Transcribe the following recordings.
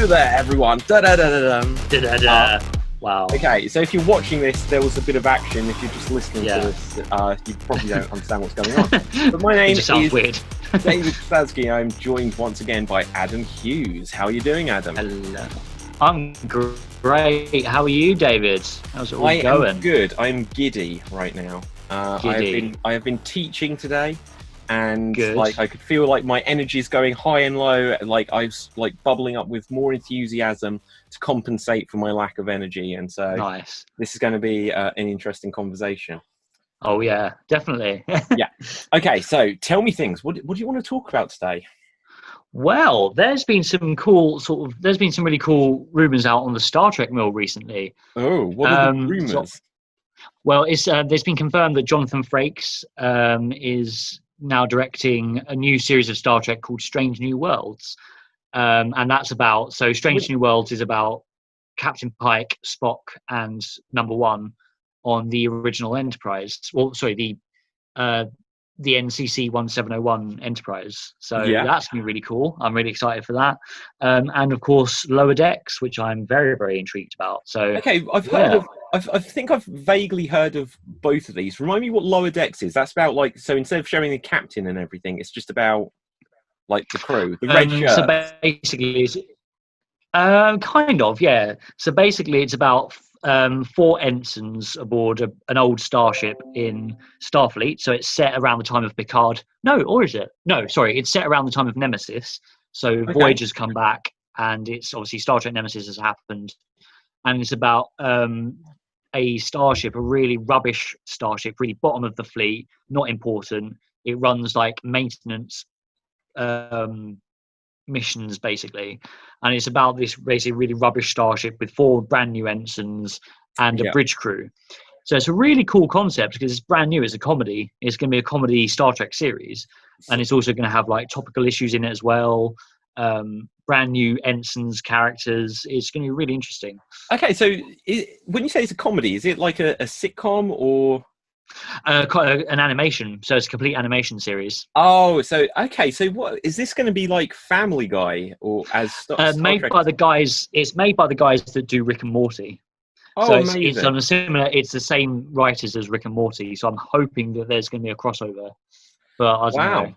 Hello there, everyone. Da-da-da-da-dum. Da-da-da. Wow. Okay, so if you're watching this, there was a bit of action. If you're just listening to this, you probably don't understand what's going on. But my name is weird. David Pustansky. I'm joined once again by Adam Hughes. How are you doing, Adam? Hello. I'm great. How are you, David? How's it all going? I am good. I'm giddy right now. Giddy. I have been teaching today, and Good. I could feel like my energy is going high and low. Like I was bubbling up with more enthusiasm to compensate for my lack of energy. And so Nice. this is going to be an interesting conversation. Oh yeah, definitely. Yeah. Okay. So tell me things. What do you want to talk about today? Well, there's been some really cool rumors out on the Star Trek mill recently. Oh, what are the rumors? Well, there's been confirmed that Jonathan Frakes is now directing a new series of Star Trek called Strange New Worlds. And that's about, Strange New Worlds is about Captain Pike, Spock, and Number One on the original Enterprise. Well, sorry, the NCC 1701 Enterprise. So that's going to be really cool. I'm really excited for that. And of course, Lower Decks, which I'm very, very intrigued about. So okay, I think I've vaguely heard of both of these. Remind me what Lower Decks is. That's about instead of showing the captain and everything, it's just about the crew, the red shirt. So basically, kind of, yeah. So basically, it's about 4 ensigns aboard an old starship in Starfleet. So it's set around the time of Picard. No, or is it? No, sorry, it's set around the time of Nemesis. So Voyager's come back, and it's obviously Star Trek Nemesis has happened, and it's about a starship, a really rubbish starship, really bottom of the fleet, not important. It runs maintenance missions basically, and it's about this basically really rubbish starship with 4 brand new ensigns and a bridge crew. So it's a really cool concept because it's brand new. It's a comedy. It's going to be a comedy Star Trek series, and it's also going to have topical issues in it as well. Brand new ensigns, characters. It's going to be really interesting. Okay, so when you say it's a comedy, is it like a sitcom or an animation? So it's a complete animation series. Oh, so okay. So what is this going to be like? Family Guy or as Star made Trek? by the guys? It's made by the guys that do Rick and Morty. Oh, so amazing. It's on a similar. It's the same writers as Rick and Morty. So I'm hoping that there's going to be a crossover. But I don't know.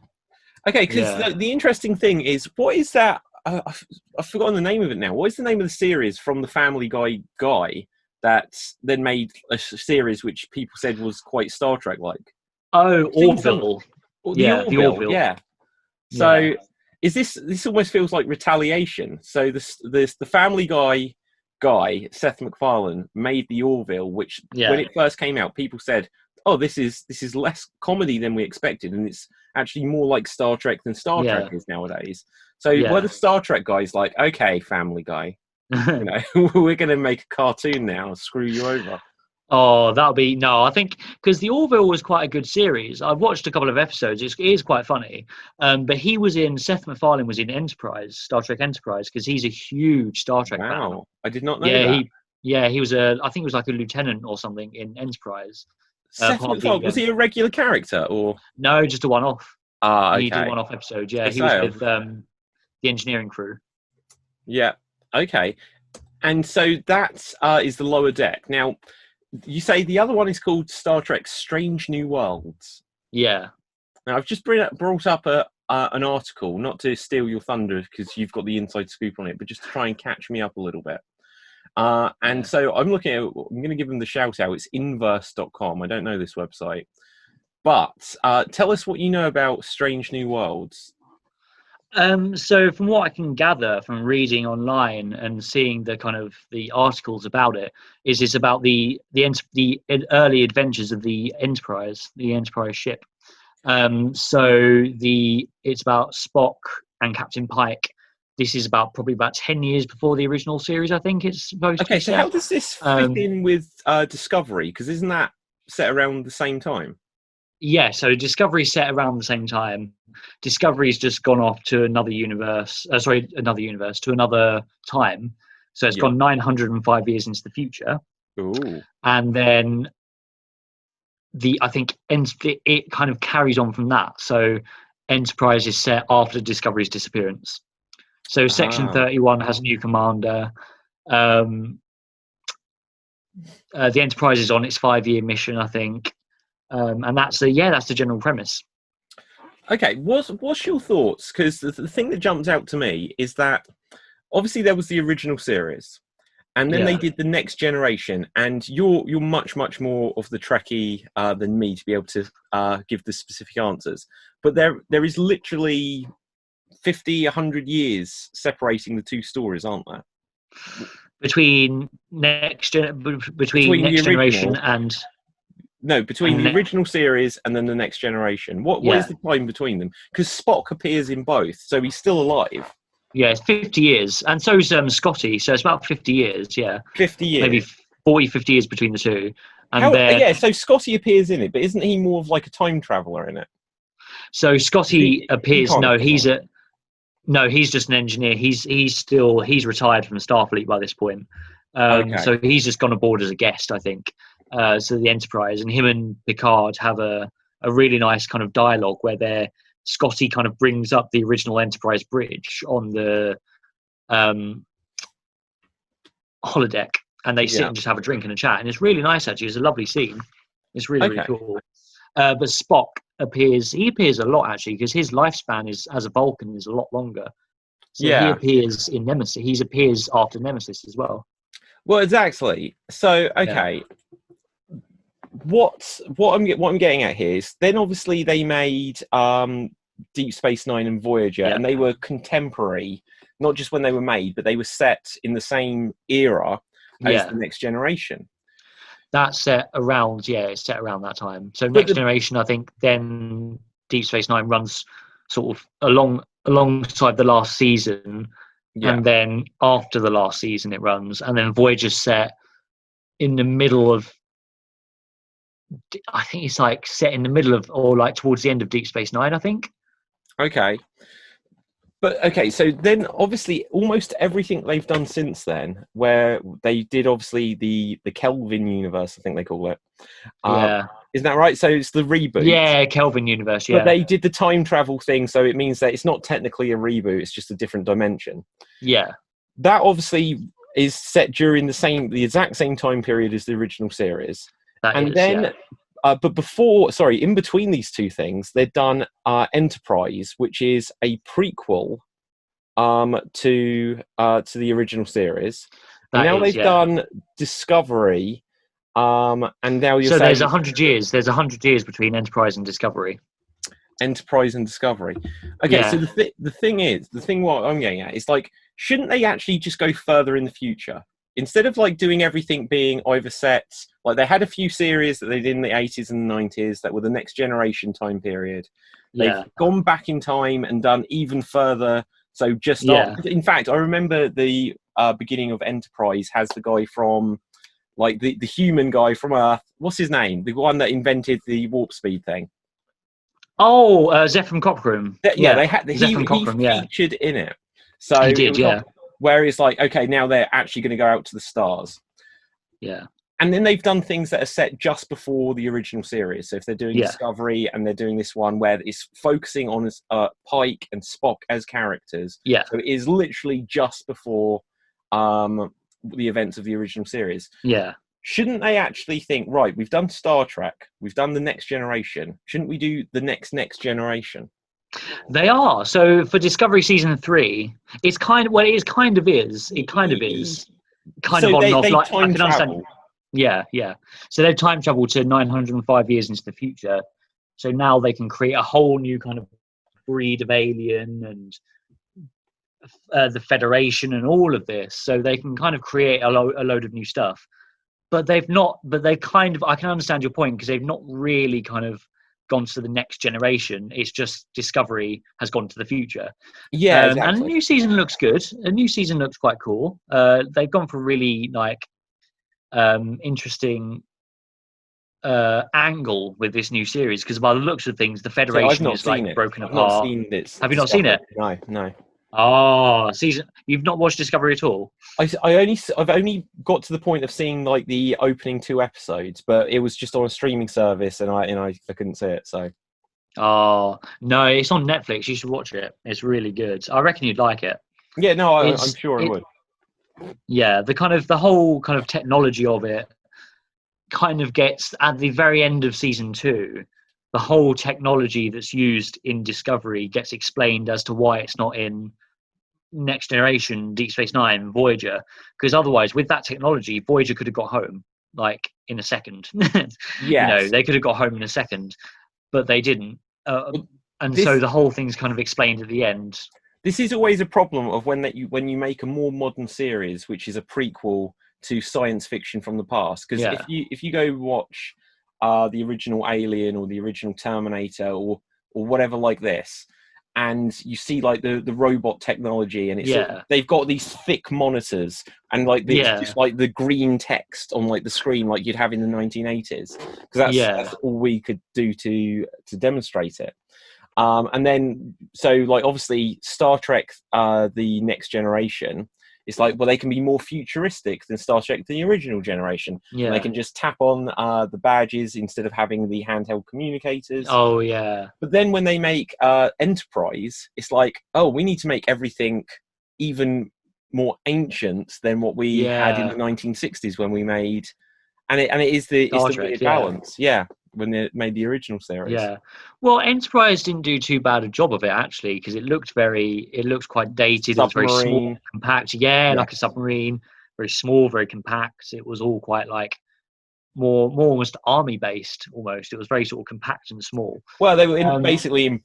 Okay, because the interesting thing is, what is that? I've forgotten the name of it now. What is the name of the series from the Family Guy that then made a series which people said was quite Star Trek-like? Oh, Orville. The Orville. Yeah. So is this almost feels like retaliation? So the Family Guy, Seth MacFarlane, made the Orville, which when it first came out, people said, "Oh, this is less comedy than we expected, and it's actually more like Star Trek than Star Trek is nowadays." So were the Star Trek guys like, "Okay, Family Guy, we're going to make a cartoon now, screw you over"? Oh, I think because the Orville was quite a good series. I've watched a couple of episodes. It is quite funny. But Seth MacFarlane was in Enterprise, Star Trek Enterprise, because he's a huge Star Trek fan. Wow, I did not know that. He was I think he was like a lieutenant or something in Enterprise. Seth MacFarlane, was he a regular character or? No, just a one-off. Okay. He did a one-off episode. Yeah, he was with the engineering crew. Yeah. Okay. And so that is the Lower Deck. Now, you say the other one is called Star Trek Strange New Worlds. Yeah. Now, I've just brought up an article, not to steal your thunder because you've got the inside scoop on it, but just to try and catch me up a little bit. So I'm going to give them the shout out. It's inverse.com. I don't know this website. But tell us what you know about Strange New Worlds. So from what I can gather from reading online and seeing the articles about it, it's about the early adventures of the Enterprise ship. It's about Spock and Captain Pike. This is probably about 10 years before the original series, I think it's supposed to be. Okay, so how does this fit in with Discovery? Because isn't that set around the same time? Yeah, so Discovery's set around the same time. Discovery's just gone off to another universe, to another time. So it's gone 905 years into the future. Ooh. And then it kind of carries on from that. So Enterprise is set after Discovery's disappearance. So Section 31 has a new commander. The Enterprise is on its 5-year mission, I think, and that's the general premise. Okay, what's your thoughts? Because the thing that jumped out to me is that obviously there was the original series, and then they did the Next Generation, and you're much more of the Trekkie than me to be able to give the specific answers. But there is literally 50, 100 years separating the two stories, aren't there? Between Next Generation and... No, between the original series and then the Next Generation. What is the time between them? Because Spock appears in both, so he's still alive. Yeah, it's 50 years. And so is Scotty, so it's about 50 years, yeah. 50 years. Maybe 40, 50 years between the two. And so Scotty appears in it, but isn't he more of like a time traveller in it? So Scotty appears... he's just an engineer. He's retired from Starfleet by this point. So he's just gone aboard as a guest, I think. So the Enterprise, and him and Picard have a really nice kind of dialogue where Scotty kind of brings up the original Enterprise bridge on the holodeck, and they sit and just have a drink and a chat, and it's really nice. Actually, it's a lovely scene. It's really cool. But Spock appears a lot actually, because his lifespan as a Vulcan is a lot longer. So he appears in Nemesis. He appears after Nemesis as well. Well, exactly. So what I'm getting at here is then obviously they made Deep Space Nine and Voyager, and they were contemporary, not just when they were made, but they were set in the same era as the Next Generation. That's set around that time. So Next Generation, I think, then Deep Space Nine runs sort of alongside the last season, and then after the last season it runs, and then Voyager's set in the middle of, I think it's like set in the middle of, or like towards the end of Deep Space Nine, I think. Okay. But so then obviously almost everything they've done since then, where they did obviously the Kelvin universe, I think they call it. Isn't that right? So it's the reboot. Yeah, Kelvin universe, yeah. But they did the time travel thing, so it means that it's not technically a reboot, it's just a different dimension. Yeah. That obviously is set during the exact same time period as the original series. But in between these two things, they've done Enterprise, which is a prequel to the original series. And now they've done Discovery, and now you're saying... there's 100 years. There's 100 years between Enterprise and Discovery. Enterprise and Discovery. So the thing what I'm getting at is, like, shouldn't they actually just go further in the future? Instead of like doing everything being either set, like they had a few series that they did in the 80s and 90s that were the Next Generation time period. They've gone back in time and done even further. So in fact, I remember the beginning of Enterprise has the guy from, like the human guy from Earth. What's his name? The one that invented the warp speed thing. Oh, Zephram Cochrane. He featured in it. So he did, where it's like, okay, now they're actually going to go out to the stars. Yeah. And then they've done things that are set just before the original series. So if they're doing Discovery and they're doing this one where it's focusing on Pike and Spock as characters. Yeah. So it is literally just before the events of the original series. Yeah. Shouldn't they actually think, right, we've done Star Trek, we've done the Next Generation. Shouldn't we do the next Generation? They are. So for Discovery season 3, it's kind of on and off. I can understand. Yeah. So they've time traveled to 905 years into the future. So now they can create a whole new kind of breed of alien and the Federation and all of this. So they can kind of create a load of new stuff. But they've not. But they kind of. I can understand your point, because they've not really kind of gone to the Next Generation. It's just Discovery has gone to the future. Yeah, exactly. And a new season looks good. A new season looks quite cool. They've gone for really interesting angle with this new series, because by the looks of things, the Federation is like broken apart. Have you not seen it? No. Oh, you've not watched Discovery at all? I've only got to the point of seeing like the opening 2 episodes, but it was just on a streaming service, and I couldn't see it. So, oh no, it's on Netflix. You should watch it. It's really good. I reckon you'd like it. Yeah, no, I'm sure it would. Yeah, the whole kind of technology of it kind of gets at the very end of season 2. The whole technology that's used in Discovery gets explained as to why it's not in Next Generation, Deep Space Nine, Voyager, because otherwise, with that technology, Voyager could have got home like in a second. Yes. They could have got home in a second, but they didn't. So the whole thing's kind of explained at the end. This is always a problem of when you make a more modern series, which is a prequel to science fiction from the past. Because if you go watch the original Alien or the original Terminator or whatever like this, and you see like the robot technology, and they've got these thick monitors and like just like the green text on like the screen like you'd have in the 1980s, because that's all we could do to demonstrate it. And then, so like obviously Star Trek, the Next Generation, it's like, well, they can be more futuristic than Star Trek the original generation. Yeah. They can just tap on the badges instead of having the handheld communicators. Oh, yeah. But then when they make Enterprise, it's like, oh, we need to make everything even more ancient than what we had in the 1960s when we made... And it is the weird balance. Yeah. When they made the original series. Yeah. Well, Enterprise didn't do too bad a job of it, actually, because it looked quite dated. Submarine. It was very small, compact. Yeah, like a submarine. Very small, very compact. It was all quite like more almost army based almost. It was very sort of compact and small. Well, they were basically in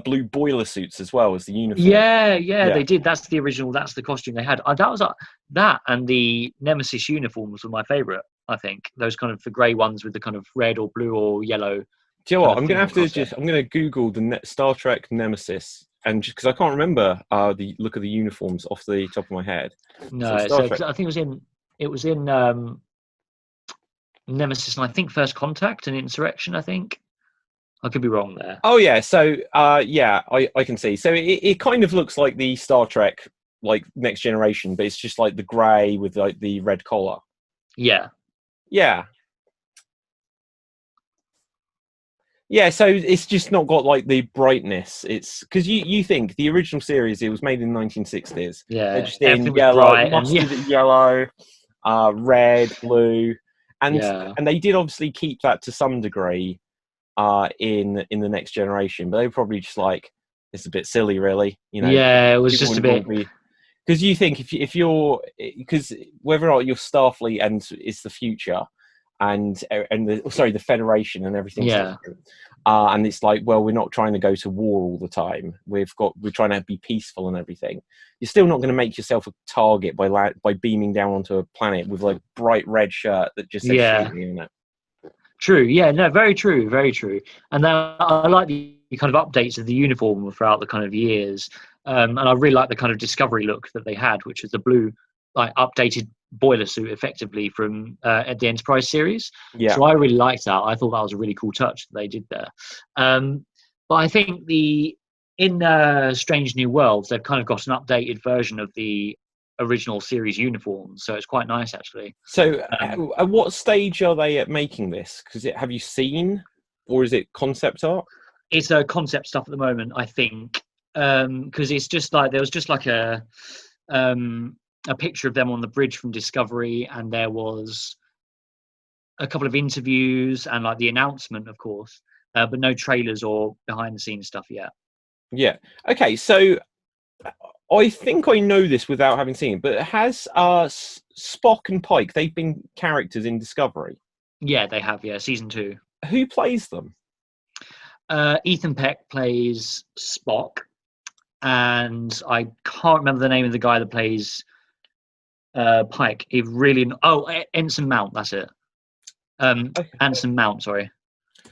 blue boiler suits as well as the uniform. Yeah, they did. That's the original. That's the costume they had. That and the Nemesis uniforms were my favourite. I think those kind of the grey ones with the kind of red or blue or yellow. Do you know what? I'm going to Google the Star Trek Nemesis, and just because I can't remember the look of the uniforms off the top of my head. No, I think it was in Nemesis, and I think First Contact and Insurrection. I think I could be wrong there. Oh yeah, so I can see. So it kind of looks like the Star Trek like Next Generation, but it's just like the grey with like the red collar. Yeah. Yeah, so it's just not got like the brightness. It's because you think the original series, it was made in the 1960s. Yeah, they're just in yellow, mustard yellow, red, blue, and they did obviously keep that to some degree in the Next Generation, but they were probably just like, it's a bit silly, really. You know? Yeah, it was just a bit. Because you think if you're, because whether or not you're Starfleet and it's the future, and the Federation and everything, and it's like, well, we're not trying to go to war all the time. We're trying to be peaceful and everything. You're still not going to make yourself a target by beaming down onto a planet with like bright red shirt that just says shoot me in it. True. Yeah. No. Very true. Very true. And then I like the kind of updates of the uniform throughout the kind of years. And I really like the kind of Discovery look that they had, which is the blue, like updated boiler suit, effectively from at the Enterprise series. Yeah. So I really liked that. I thought that was a really cool touch that they did there. But I think in Strange New Worlds, they've kind of got an updated version of the original series uniforms, so it's quite nice actually. So, at what stage are they at making this? Because have you seen, or is it concept art? It's concept stuff at the moment, I think. Because it's just like there was just like a picture of them on the bridge from Discovery, and there was a couple of interviews and like the announcement, of course, but no trailers or behind the scenes stuff yet. Yeah. Okay. So I think I know this without having seen it, but has Spock and Pike, they've been characters in Discovery? Yeah, they have. Yeah, season 2. Who plays them? Ethan Peck plays Spock. And I can't remember the name of the guy that plays Pike. Ensign Mount, that's it. Okay. Anson Mount, sorry.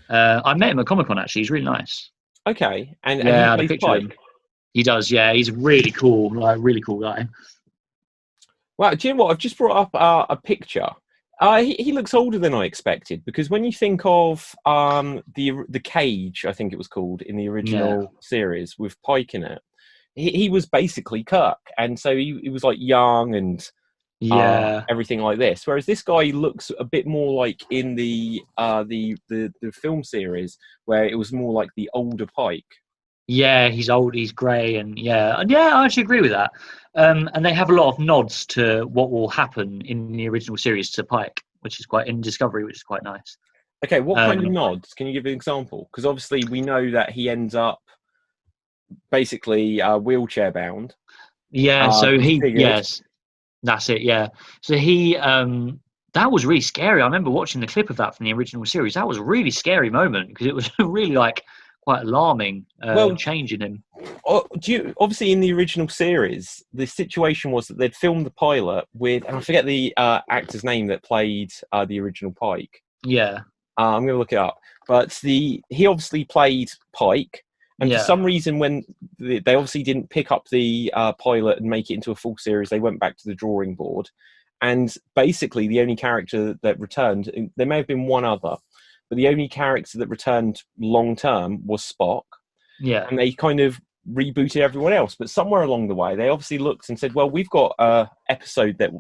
I met him at Comic-Con, actually. He's really nice. Okay. And he plays Pike? He does, yeah. He's really cool guy. Wow, do you know what? I've just brought up a picture. He looks older than I expected, because when you think of the Cage, I think it was called, in the original series with Pike in it, he was basically Kirk, and so he was like young and everything like this. Whereas this guy looks a bit more like in the film series, where it was more like the older Pike. Yeah, he's old, he's grey, and I actually agree with that. And they have a lot of nods to what will happen in the original series to Pike, which is in Discovery, which is quite nice. Okay, what kind of nods? Can you give an example? Because obviously we know that he ends up basically wheelchair bound. Yeah, so yes, that's it. Yeah, so that was really scary. I remember watching the clip of that from the original series. That was a really scary moment because it was really quite alarming change in him. Obviously in the original series, the situation was that they'd filmed the pilot with, and I forget the actor's name that played the original Pike. Yeah. I'm going to look it up. But he obviously played Pike, and for some reason, when they obviously didn't pick up the pilot and make it into a full series, they went back to the drawing board. And basically, the only character that returned, there may have been one other, but the only character that returned long term was Spock. Yeah. And they kind of rebooted everyone else. But somewhere along the way, they obviously looked and said, well, we've got an episode that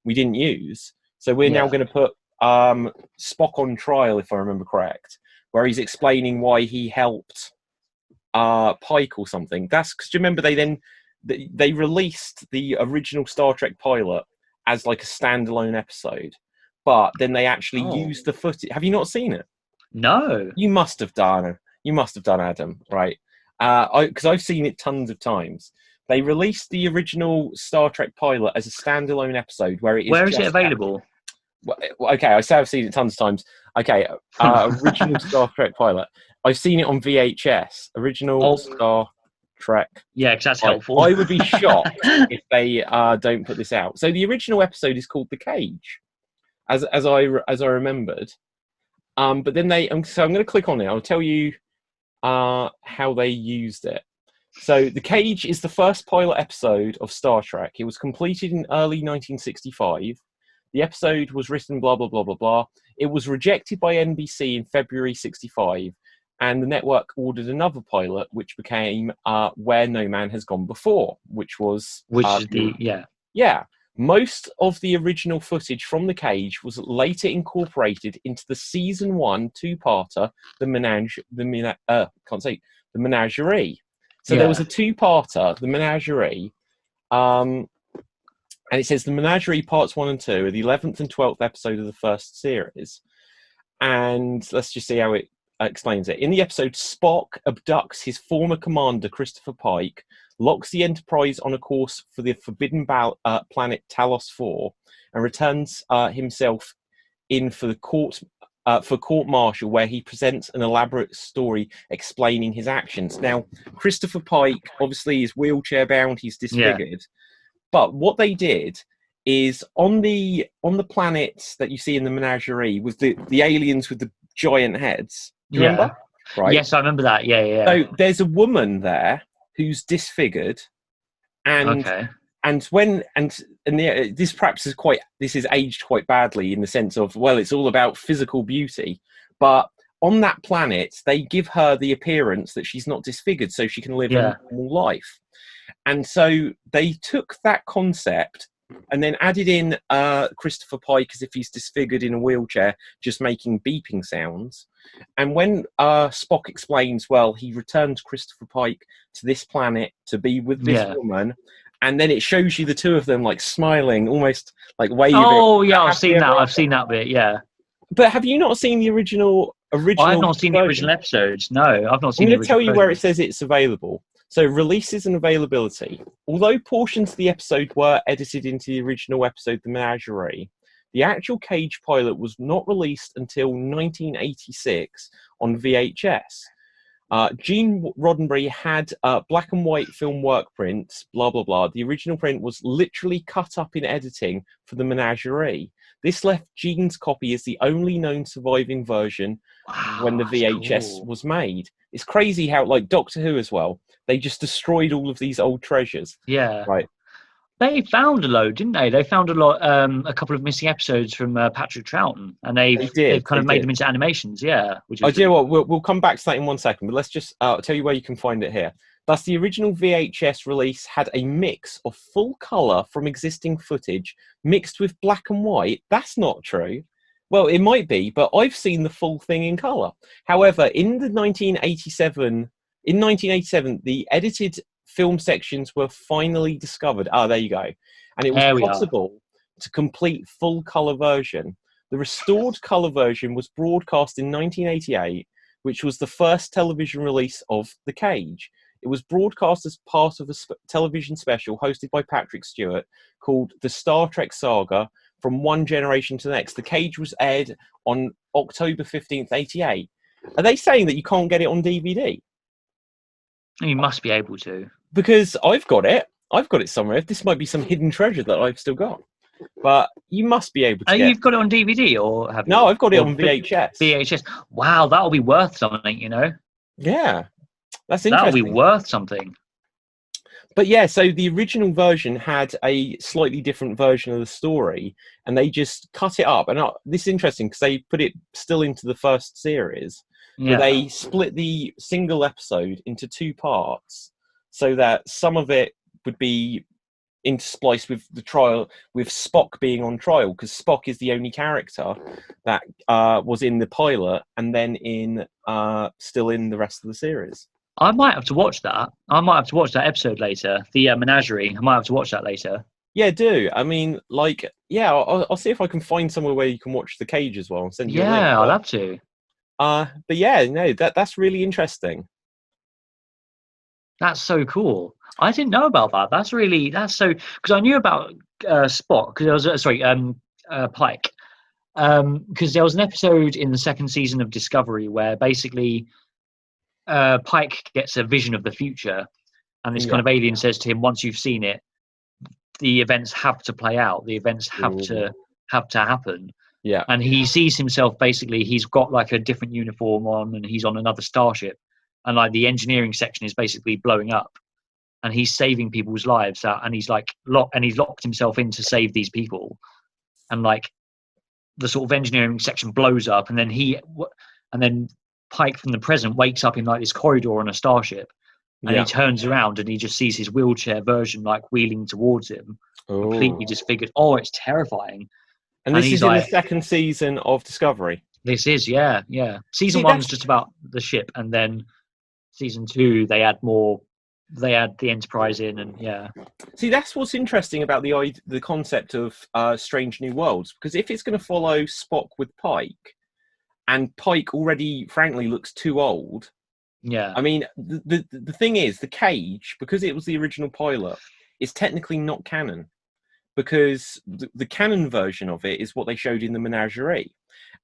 we didn't use, so we're now going to put Spock on trial, if I remember correct, where he's explaining why he helped Pike or something. That's because you remember they released the original Star Trek pilot as like a standalone episode, but then they actually used the footage. Have you not seen it? No. You must have done. You must have done, Adam, right? Because I've seen it tons of times. They released the original Star Trek pilot as a standalone episode where it is. Where is it available? Okay, I say I've seen it tons of times. Okay, original Star Trek pilot. I've seen it on VHS. Original Star Trek. Yeah, because that's helpful. I would be shocked if they don't put this out. So the original episode is called The Cage, as I remembered. But then so I'm going to click on it. I'll tell you how they used it. So The Cage is the first pilot episode of Star Trek. It was completed in early 1965. The episode was written blah, blah, blah, blah, blah. It was rejected by NBC in February 65, and the network ordered another pilot, which became Where No Man Has Gone Before, which is Yeah. Most of the original footage from The Cage was later incorporated into the season 1 two-parter, The Menagerie. So there was a two-parter, The Menagerie, and it says The Menagerie Parts 1 and 2 are the 11th and 12th episode of the first series. And let's just see how it explains it. In the episode, Spock abducts his former commander, Christopher Pike, locks the Enterprise on a course for the forbidden planet Talos 4, and returns himself in for the court-martial, where he presents an elaborate story explaining his actions. Now, Christopher Pike obviously is wheelchair-bound, he's disfigured. Yeah. But what they did is on the planets that you see in the Menagerie with the aliens with the giant heads. Do you remember? Right. Yes, I remember that. Yeah. So there's a woman there who's disfigured, and this perhaps is aged quite badly in the sense of, well, it's all about physical beauty, but on that planet they give her the appearance that she's not disfigured, so she can live a normal life. And so they took that concept and then added in Christopher Pike as if he's disfigured in a wheelchair, just making beeping sounds. And when Spock explains, well, he returned Christopher Pike to this planet to be with this woman, and then it shows you the two of them like smiling, almost like waving. Oh yeah, I've seen that. I've seen that bit. Yeah. But have you not seen the original? I've not seen the original episodes. No, I've not seen. I'm going to tell you where it says it's available. So releases and availability. Although portions of the episode were edited into the original episode, The Menagerie, the actual Cage pilot was not released until 1986 on VHS. Gene Roddenberry had black and white film work prints, blah, blah, blah. The original print was literally cut up in editing for The Menagerie. This left Gene's copy as the only known surviving version when the VHS was made. It's crazy how, like Doctor Who as well, they just destroyed all of these old treasures. Yeah. Right. They found a load, didn't they? They found a lot, a couple of missing episodes from Patrick Troughton, and they've kind of made them into animations. Yeah. I do you know what? We'll come back to that in 1 second, but let's just tell you where you can find it here. Thus, the original VHS release had a mix of full colour from existing footage mixed with black and white. That's not true. Well, it might be, but I've seen the full thing in colour. However, in 1987, the edited film sections were finally discovered. There you go. And it was possible to complete full colour version. The restored colour version was broadcast in 1988, which was the first television release of The Cage. It was broadcast as part of a television special hosted by Patrick Stewart called The Star Trek Saga From One Generation to the Next. The Cage was aired on October 15th, 88. Are they saying that you can't get it on DVD? You must be able to. Because I've got it. I've got it somewhere. This might be some hidden treasure that I've still got. But you must be able to You've got it on DVD, or have you? No, I've got it on VHS. VHS. Wow, that'll be worth something, you know? Yeah. That's interesting. That'll be worth something. But yeah, so the original version had a slightly different version of the story, and they just cut it up. And this is interesting because they put it still into the first series, but they split the single episode into 2 parts so that some of it would be interspliced with the trial, with Spock being on trial, because Spock is the only character that was in the pilot and then still in the rest of the series. I might have to watch that. I might have to watch that episode later. The menagerie. I might have to watch that later. Yeah, do. I mean, like, yeah, I'll see if I can find somewhere where you can watch The Cage as well. And send you a link. I'll have to. But yeah, no, that's really interesting. That's so cool. I didn't know about that. That's so, because I knew about Spock, because there was Pike, because there was an episode in the 2nd season of Discovery where basically Pike gets a vision of the future, and this kind of alien says to him, once you've seen it, the events have to play out. The events have to happen. Yeah. And he sees himself, basically, he's got like a different uniform on, and he's on another starship, and like the engineering section is basically blowing up, and he's saving people's lives out, and he's like he's locked himself in to save these people, and like the sort of engineering section blows up, and then Pike from the present wakes up in like this corridor on a starship, and he turns around and he just sees his wheelchair version like wheeling towards him, completely disfigured. Oh, it's terrifying. And this is in the 2nd season of Discovery. This is, yeah. Season 1's just about the ship, and then season 2 they add more. They add the Enterprise in, and See, that's what's interesting about the concept of Strange New Worlds, because if it's going to follow Spock with Pike, and Pike already, frankly, looks too old. Yeah. I mean, the thing is, The Cage, because it was the original pilot, is technically not canon, because the canon version of it is what they showed in the Menagerie.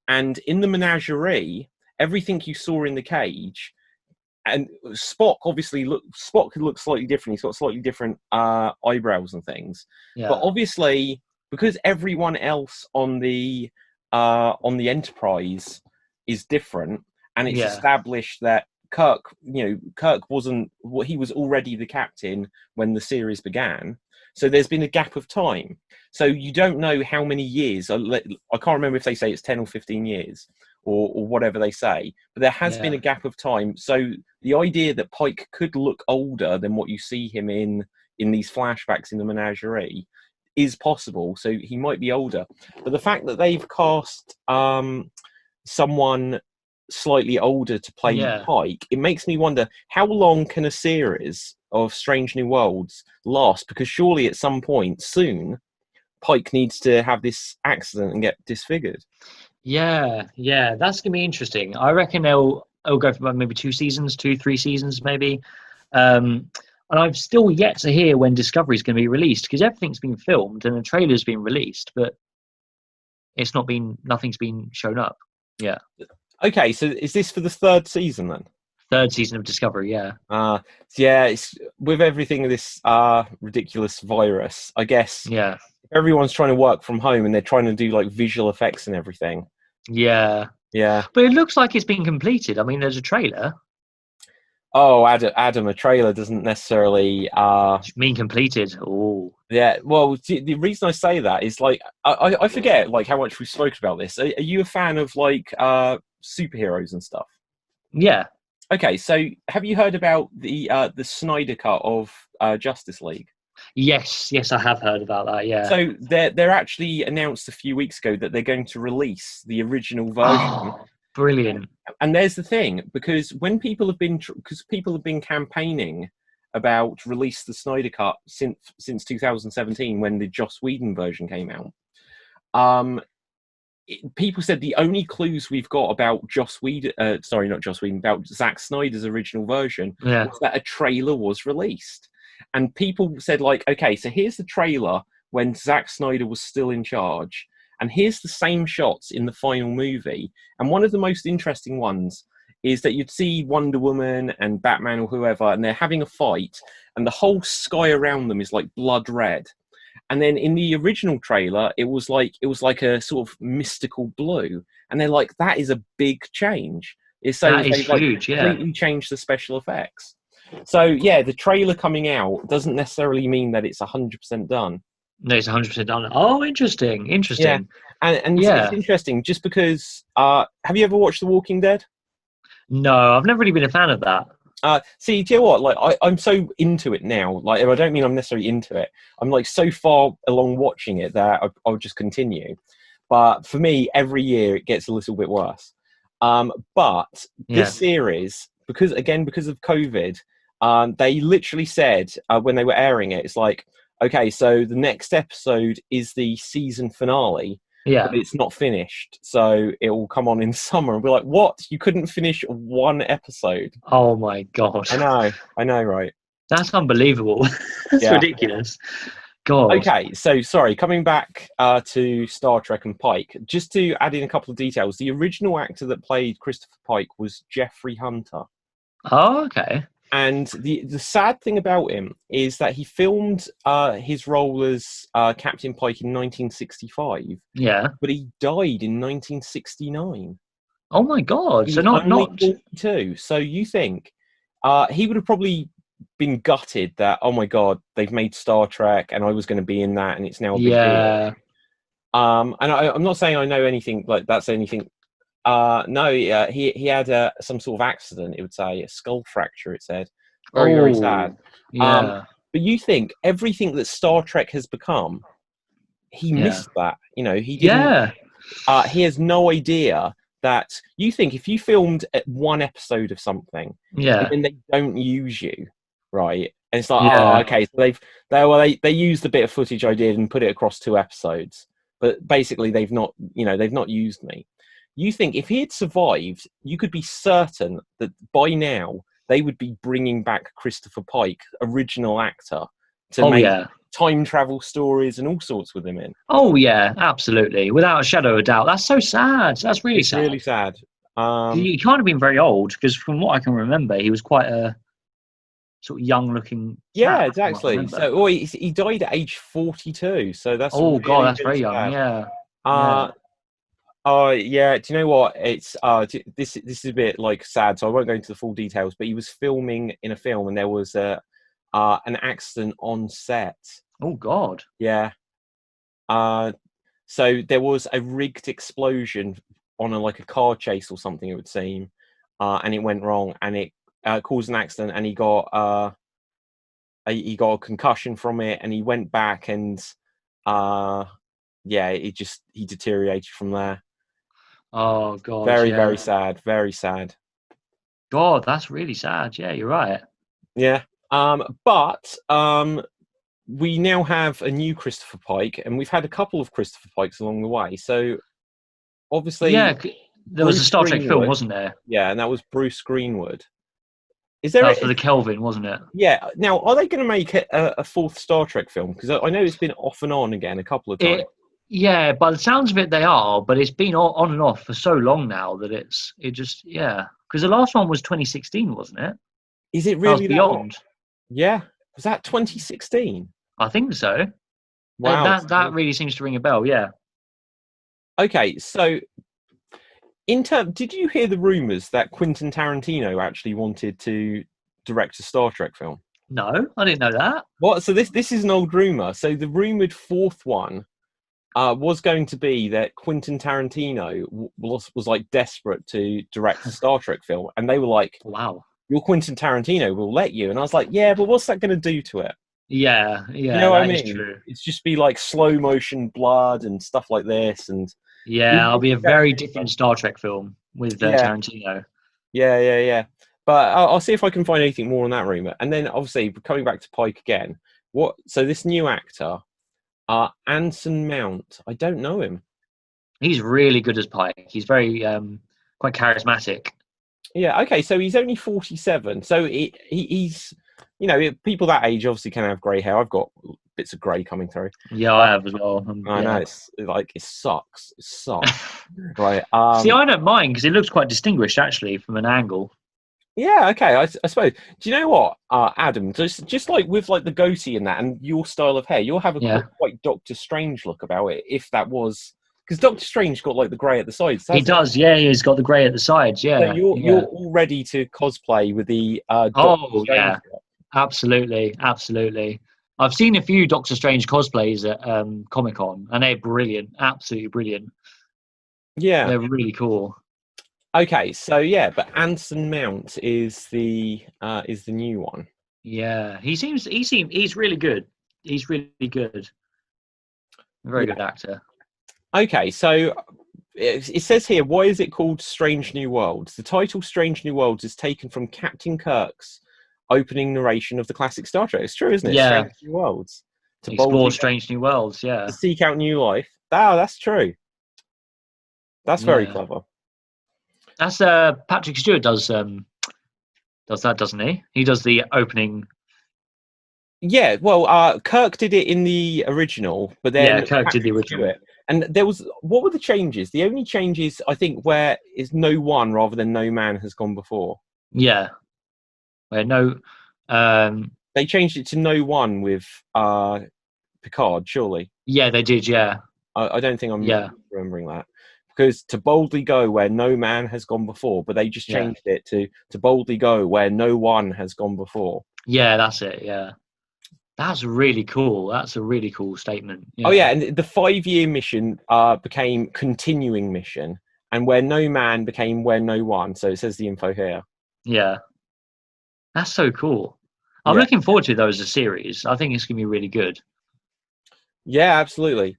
And in the Menagerie, everything you saw in The Cage, and Spock obviously Spock looks slightly different. He's got slightly different eyebrows and things. Yeah. But obviously, because everyone else on the Enterprise is different, and it's established that Kirk wasn't what he was already the captain when the series began. So there's been a gap of time. So you don't know how many years. I can't remember if they say it's 10 or 15 years or whatever they say, but there has been a gap of time. So the idea that Pike could look older than what you see him in these flashbacks in the Menagerie is possible. So he might be older. But the fact that they've cast someone slightly older to play Pike, it makes me wonder, how long can a series of Strange New Worlds last? Because surely at some point soon Pike needs to have this accident and get disfigured. Yeah, that's gonna be interesting. I reckon they'll go for about maybe 3 seasons maybe. And I've still yet to hear when Discovery's going to be released, because everything's been filmed and the trailer's been released, but nothing's been shown up. Yeah. Okay, so is this for the 3rd season then? 3rd season of Discovery, yeah. It's with everything this ridiculous virus, I guess. Yeah. Everyone's trying to work from home and they're trying to do like visual effects and everything. Yeah. But it looks like it's been completed. I mean, there's a trailer. Oh, Adam, a trailer doesn't necessarily mean completed. Oh. Yeah. Well, the reason I say that is like I forget like how much we've spoken about this. Are you a fan of like superheroes and stuff? Yeah. Okay, so have you heard about the Snyder cut of Justice League? Yes, I have heard about that. Yeah. So they're actually announced a few weeks ago that they're going to release the original version. Oh, brilliant! And there's the thing, because when people have been campaigning about release the Snyder Cut since 2017 when the Joss Whedon version came out. People said the only clues we've got about about Zack Snyder's original version was that a trailer was released. And people said, like, okay, so here's the trailer when Zack Snyder was still in charge, and here's the same shots in the final movie. And one of the most interesting ones is that you'd see Wonder Woman and Batman or whoever, and they're having a fight, and the whole sky around them is like blood red. And then in the original trailer, it was like a sort of mystical blue. And they're like, that is a big change. That is huge, completely changed the special effects. So yeah, the trailer coming out doesn't necessarily mean that it's 100% done. No, it's 100% done. Oh, interesting. Yeah, and it's interesting just because. Have you ever watched The Walking Dead? No, I've never really been a fan of that. See, do you know what? Like, I'm so into it now. Like, I don't mean I'm necessarily into it. I'm like so far along watching it that I'll just continue. But for me, every year it gets a little bit worse. But this series, because of COVID, they literally said when they were airing it, it's like, okay, so the next episode is the season finale. Yeah, but it's not finished, so it will come on in summer. And we're like, what? You couldn't finish one episode? Oh my god! I know, right? That's unbelievable. That's ridiculous. God. Okay, so sorry. Coming back to Star Trek and Pike, just to add in a couple of details. The original actor that played Christopher Pike was Jeffrey Hunter. Oh, okay. And the sad thing about him is that he filmed his role as Captain Pike in 1965. Yeah. But he died in 1969. Oh my god! So not 42. So you think he would have probably been gutted that, oh my god, they've made Star Trek and I was going to be in that and it's now a big deal. And I'm not saying I know anything like that's anything. No, he had some sort of accident. It would say a skull fracture. It said very sad. Yeah. But you think everything that Star Trek has become, he missed that. You know, he didn't. Yeah. He has no idea that. You think if you filmed one episode of something, and then they don't use you, right? And it's like, oh, okay, so they used the bit of footage I did and put it across 2 episodes, but basically they've not used me. You think if he had survived, you could be certain that by now they would be bringing back Christopher Pike, original actor, to make time travel stories and all sorts with him in. Oh yeah, absolutely, without a shadow of a doubt. That's so sad. That's really sad. Really sad. He can't have been very old because, from what I can remember, he was quite a sort of young-looking. Yeah, exactly. So, he died at age 42. So that's god, that's very young. Yeah. Yeah. Do you know what? It's this is a bit like sad, so I won't go into the full details. But he was filming in a film, and there was an accident on set. Oh God. Yeah. So there was a rigged explosion on a car chase or something, it would seem, and it went wrong, and it caused an accident, and he got a concussion from it, and he went back, and he deteriorated from there. Oh God! Very sad. Very sad. God, that's really sad. Yeah, you're right. Yeah. But we now have a new Christopher Pike, and we've had a couple of Christopher Pikes along the way. So obviously, there was a Star Trek film, wasn't there? Yeah, and that was Bruce Greenwood. Is there for the Kelvin, wasn't it? Yeah. Now, are they going to make a 4th Star Trek film? Because I know it's been off and on again a couple of times. Yeah, by the sounds of it, they are, but it's been on and off for so long now that it just because the last one was 2016, wasn't it? Is it really beyond? Yeah, was that 2016? I think so. Wow, that really seems to ring a bell. Yeah. Okay, so did you hear the rumors that Quentin Tarantino actually wanted to direct a Star Trek film? No, I didn't know that. What? So this is an old rumor. So the rumored 4th one was going to be that Quentin Tarantino was like desperate to direct a Star Trek film, and they were like, "Wow, you're Quentin Tarantino, we'll let you." And I was like, "Yeah, but what's that going to do to it?" Yeah, you know what I mean? It's just be like slow motion blood and stuff like this, and it'll be a very different Star Trek film with Tarantino. Yeah. But I'll see if I can find anything more on that rumor. And then obviously coming back to Pike again, so this new actor, Anson Mount, I don't know him. He's really good as Pike. He's very quite charismatic. Yeah, okay, so he's only 47. So he's, people that age obviously can have grey hair. I've got bits of grey coming through. Yeah, I have as well. I know, it's like, it sucks. It sucks. Right. See, I don't mind because it looks quite distinguished, actually, from an angle. Yeah, okay, I suppose. Do you know what, Adam? Just like with like the goatee and that, and your style of hair, you'll have a quite Doctor Strange look about it. If that was, because Doctor Strange got like the grey at the sides. He does, yeah. He's got the grey at the sides, yeah. So you're all ready to cosplay with the Doctor Strange. Yeah, absolutely. I've seen a few Doctor Strange cosplays at Comic-Con, and they're brilliant, absolutely brilliant. Yeah, they're really cool. Okay, so yeah, but Anson Mount is the new one. Yeah, he's really good. He's really good. Very good actor. Okay, so it says here, why is it called Strange New Worlds? The title Strange New Worlds is taken from Captain Kirk's opening narration of the classic Star Trek. It's true, isn't it? Yeah. Strange New Worlds. To explore strange new worlds, yeah. To seek out new life. That's true. That's very clever. That's Patrick Stewart does that, doesn't he? He does the opening. Yeah, well, Kirk did it in the original, but then Kirk did the original. And what were the changes? The only changes, I think, where is no one rather than no man has gone before. Yeah, where no. They changed it to no one with Picard, surely. Yeah, they did. Yeah, I don't think I'm remembering that. Because to boldly go where no man has gone before, but they just changed it to boldly go where no one has gone before. Yeah, that's it. Yeah, that's really cool. That's a really cool statement. Yeah. Oh yeah, and the 5-year mission became continuing mission, and where no man became where no one. So it says the info here. Yeah, that's so cool. I'm looking forward to those as a series. I think it's gonna be really good. Yeah, absolutely.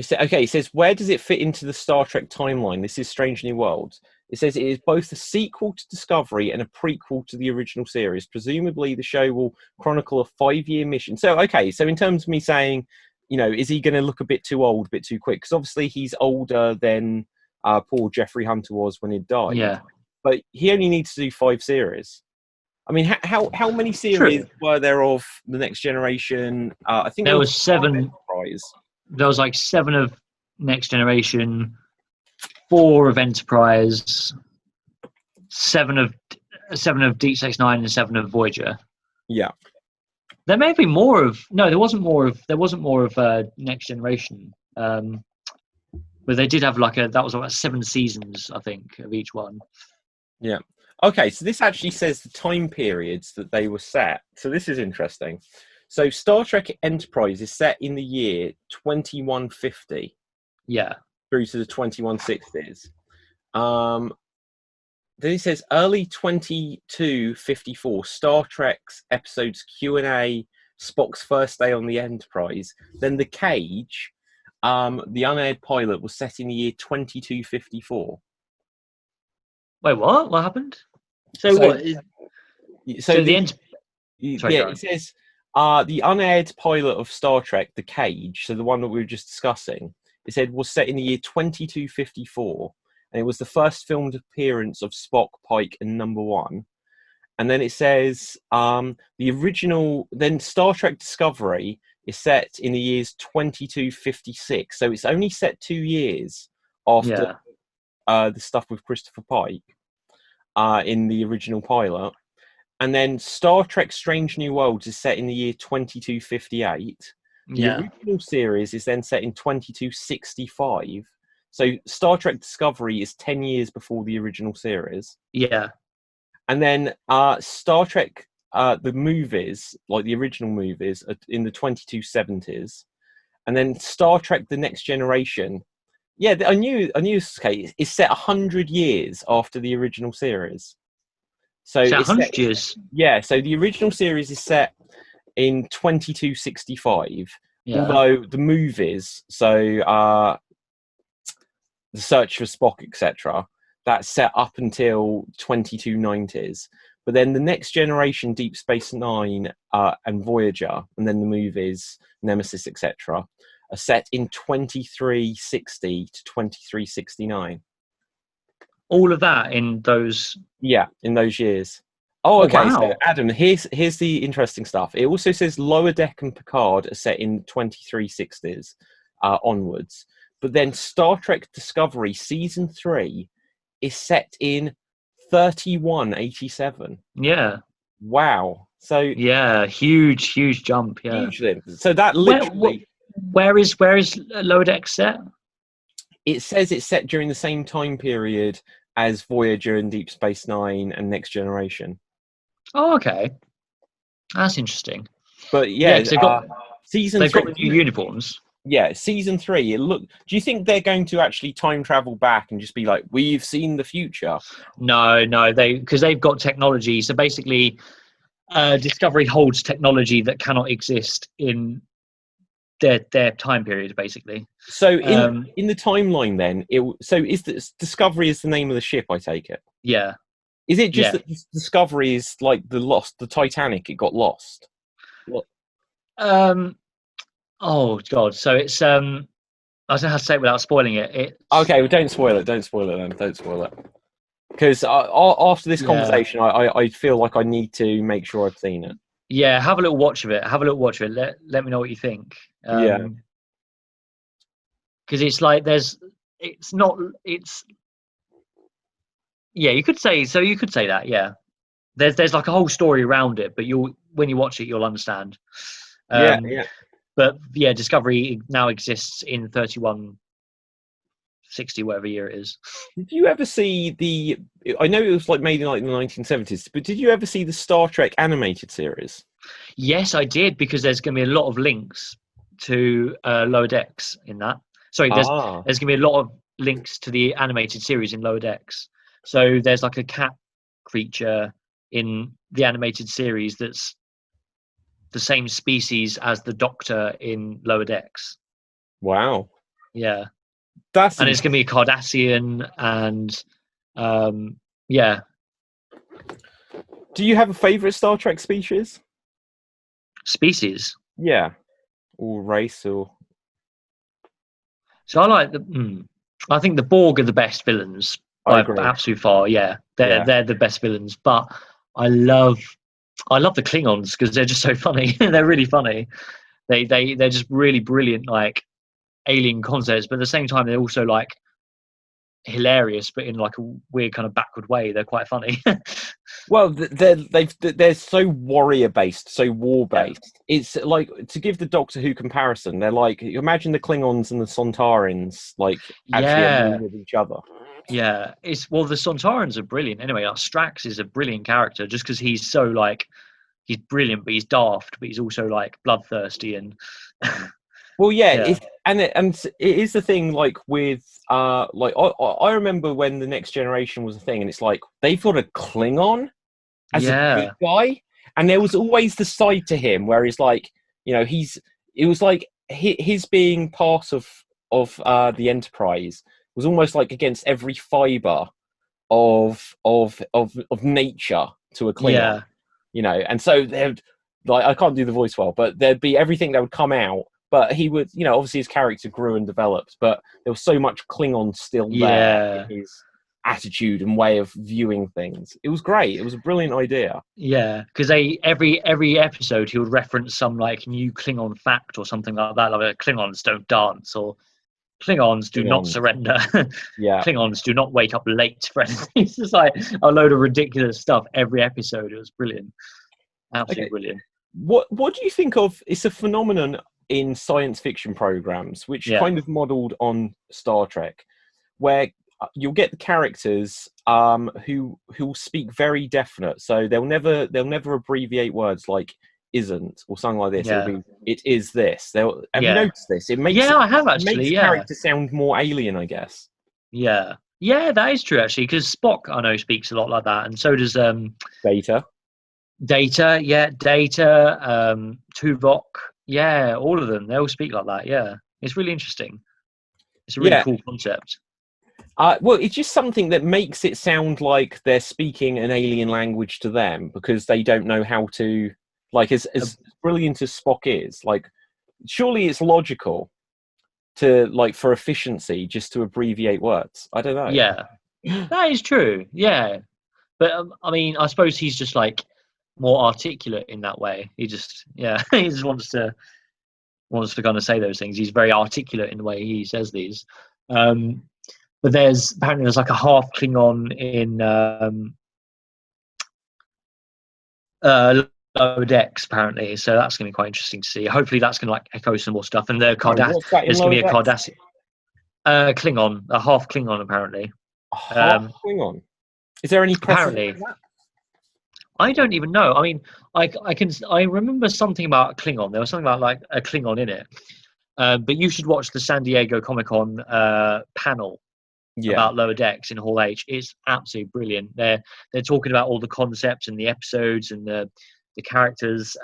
It says, where does it fit into the Star Trek timeline? This is Strange New Worlds. It says it is both a sequel to Discovery and a prequel to the original series. Presumably, the show will chronicle a 5-year mission. So in terms of me saying, is he going to look a bit too old, a bit too quick? Because obviously he's older than poor Jeffrey Hunter was when he died. Yeah. But he only needs to do 5 series. I mean, how many series were there of The Next Generation? I think there was 7. Enterprise. There was like 7 of Next Generation, 4 of Enterprise, 7 of Deep Space Nine, and 7 of Voyager. Yeah. There may be more of. No, there wasn't more of Next Generation. But they did have that was about 7 seasons, I think, of each one. Yeah. Okay, so this actually says the time periods that they were set. So this is interesting. So Star Trek Enterprise is set in the year 2150. Yeah. Through to the 2160s. Then it says early 2254, Star Trek's episodes Q&A, Spock's first day on the Enterprise. Then The Cage, the unaired pilot, was set in the year 2254. Wait, what? What happened? So what? So it says the unaired pilot of Star Trek, The Cage, so the one that we were just discussing, it said was set in the year 2254, and it was the first filmed appearance of Spock, Pike, and Number One. And then it says the original, then Star Trek Discovery is set in the years 2256, so it's only set 2 years after the stuff with Christopher Pike in the original pilot. And then Star Trek Strange New Worlds is set in the year 2258. The original series is then set in 2265. So Star Trek Discovery is 10 years before the original series. Yeah. And then Star Trek, the movies, like the original movies, are in the 2270s. And then Star Trek The Next Generation, I knew this, okay, is set 100 years after the original series. So it's 100 years? Yeah, so the original series is set in 2265, although the movies, so The Search for Spock, etc., that's set up until 2290s. But then the Next Generation, Deep Space Nine, and Voyager, and then the movies, Nemesis, etc., are set in 2360 to 2369. All of that in those... Yeah, in those years. Oh, okay. Wow. So, Adam, here's the interesting stuff. It also says Lower Deck and Picard are set in 2360s onwards. But then Star Trek Discovery Season 3 is set in 3187. Yeah. Wow. So yeah, huge jump. Yeah. Huge. So that literally. Where is Lower Deck set? It says it's set during the same time period as Voyager and Deep Space Nine and Next Generation. Oh, okay. That's interesting. But yeah, they've got the new uniforms. Yeah, season 3. Do you think they're going to actually time travel back and just be like, we've seen the future? No, because they've got technology. So basically, Discovery holds technology that cannot exist in their time period, basically. So in the timeline, then, Discovery is the name of the ship, I take it? Yeah. Is it just that Discovery is like the Titanic? It got lost. What? Oh God! So it's I don't know how to say it without spoiling it. Okay, well, don't spoil it. Don't spoil it then. Don't spoil it. Because after this conversation, I feel like I need to make sure I've seen it. Yeah, have a little watch of it. Let me know what you think. Yeah. Because it's like you could say so. You could say that. Yeah. There's like a whole story around it, but when you watch it, you'll understand. Yeah. But yeah, Discovery now exists in 3160, whatever year it is. Did you ever see I know it was like made in like the 1970s, but did you ever see the Star Trek animated series? Yes, I did, because there's going to be a lot of links to Lower Decks in that. Sorry, there's going to be a lot of links to the animated series in Lower Decks. So there's like a cat creature in the animated series that's the same species as the Doctor in Lower Decks. Wow. Yeah. And it's going to be a Cardassian, and yeah. Do you have a favourite Star Trek species? Species? Yeah. Or race, or... So I like I think the Borg are the best villains by absolute far. Yeah. They're the best villains. But I love the Klingons because they're just so funny. They're really funny. They're just really brilliant, like alien concepts, but at the same time they're also like hilarious, but in like a weird kind of backward way. They're quite funny. Well, they're so warrior based, so war based. Yeah. It's like, to give the Doctor Who comparison, they're like, imagine the Klingons and the Sontarans like actually with each other. Yeah, the Sontarans are brilliant. Anyway, like, Strax is a brilliant character just because he's so like, he's brilliant, but he's daft, but he's also like bloodthirsty and. Well, yeah. It is the thing. Like with like I remember when the Next Generation was a thing, and it's like they thought a Klingon as a good guy, and there was always the side to him where he's like, you know, it was like his being part of the Enterprise was almost like against every fiber of nature to a Klingon. Yeah. You know, and so they'd like, I can't do the voice well, but there'd be everything that would come out. But he would, you know, obviously his character grew and developed, but there was so much Klingon still there in his attitude and way of viewing things. It was great. It was a brilliant idea. Yeah, because every episode he would reference some like new Klingon fact or something like that, like Klingons don't dance, or Klingons do not surrender. Yeah, Klingons do not wake up late for anything. It's just like a load of ridiculous stuff every episode. It was brilliant, absolutely brilliant. What do you think of? It's a phenomenon in science fiction programs, which kind of modelled on Star Trek, where you'll get the characters who will speak very definite, so they'll never abbreviate words like "isn't" or something like this. It'll be "it is this." Have you noticed this? It makes I have actually. It makes characters sound more alien, I guess. Yeah, that is true actually, because Spock I know speaks a lot like that, and so does Data. Data, Tuvok. Yeah, all of them. They all speak like that. Yeah, it's really interesting. It's a really cool concept. Well, it's just something that makes it sound like they're speaking an alien language to them because they don't know how to. Like, as brilliant as Spock is, like, surely it's logical to, like, for efficiency, just to abbreviate words. I don't know. Yeah, that is true. Yeah, but I mean, I suppose he's just like more articulate in that way. He just, yeah, he just wants to kind of say those things. He's very articulate in the way he says these. But apparently there's like a half Klingon in Lower Decks, apparently. So that's going to be quite interesting to see. Hopefully that's going to like echo some more stuff. And there's going to be a Cardassian Klingon, a half Klingon apparently. A half Klingon. Is there any apparently? I don't even know. I mean, I remember something about Klingon. There was something about like a Klingon in it. But you should watch the San Diego Comic-Con panel about Lower Decks in Hall H. It's absolutely brilliant. They're talking about all the concepts and the episodes and the characters.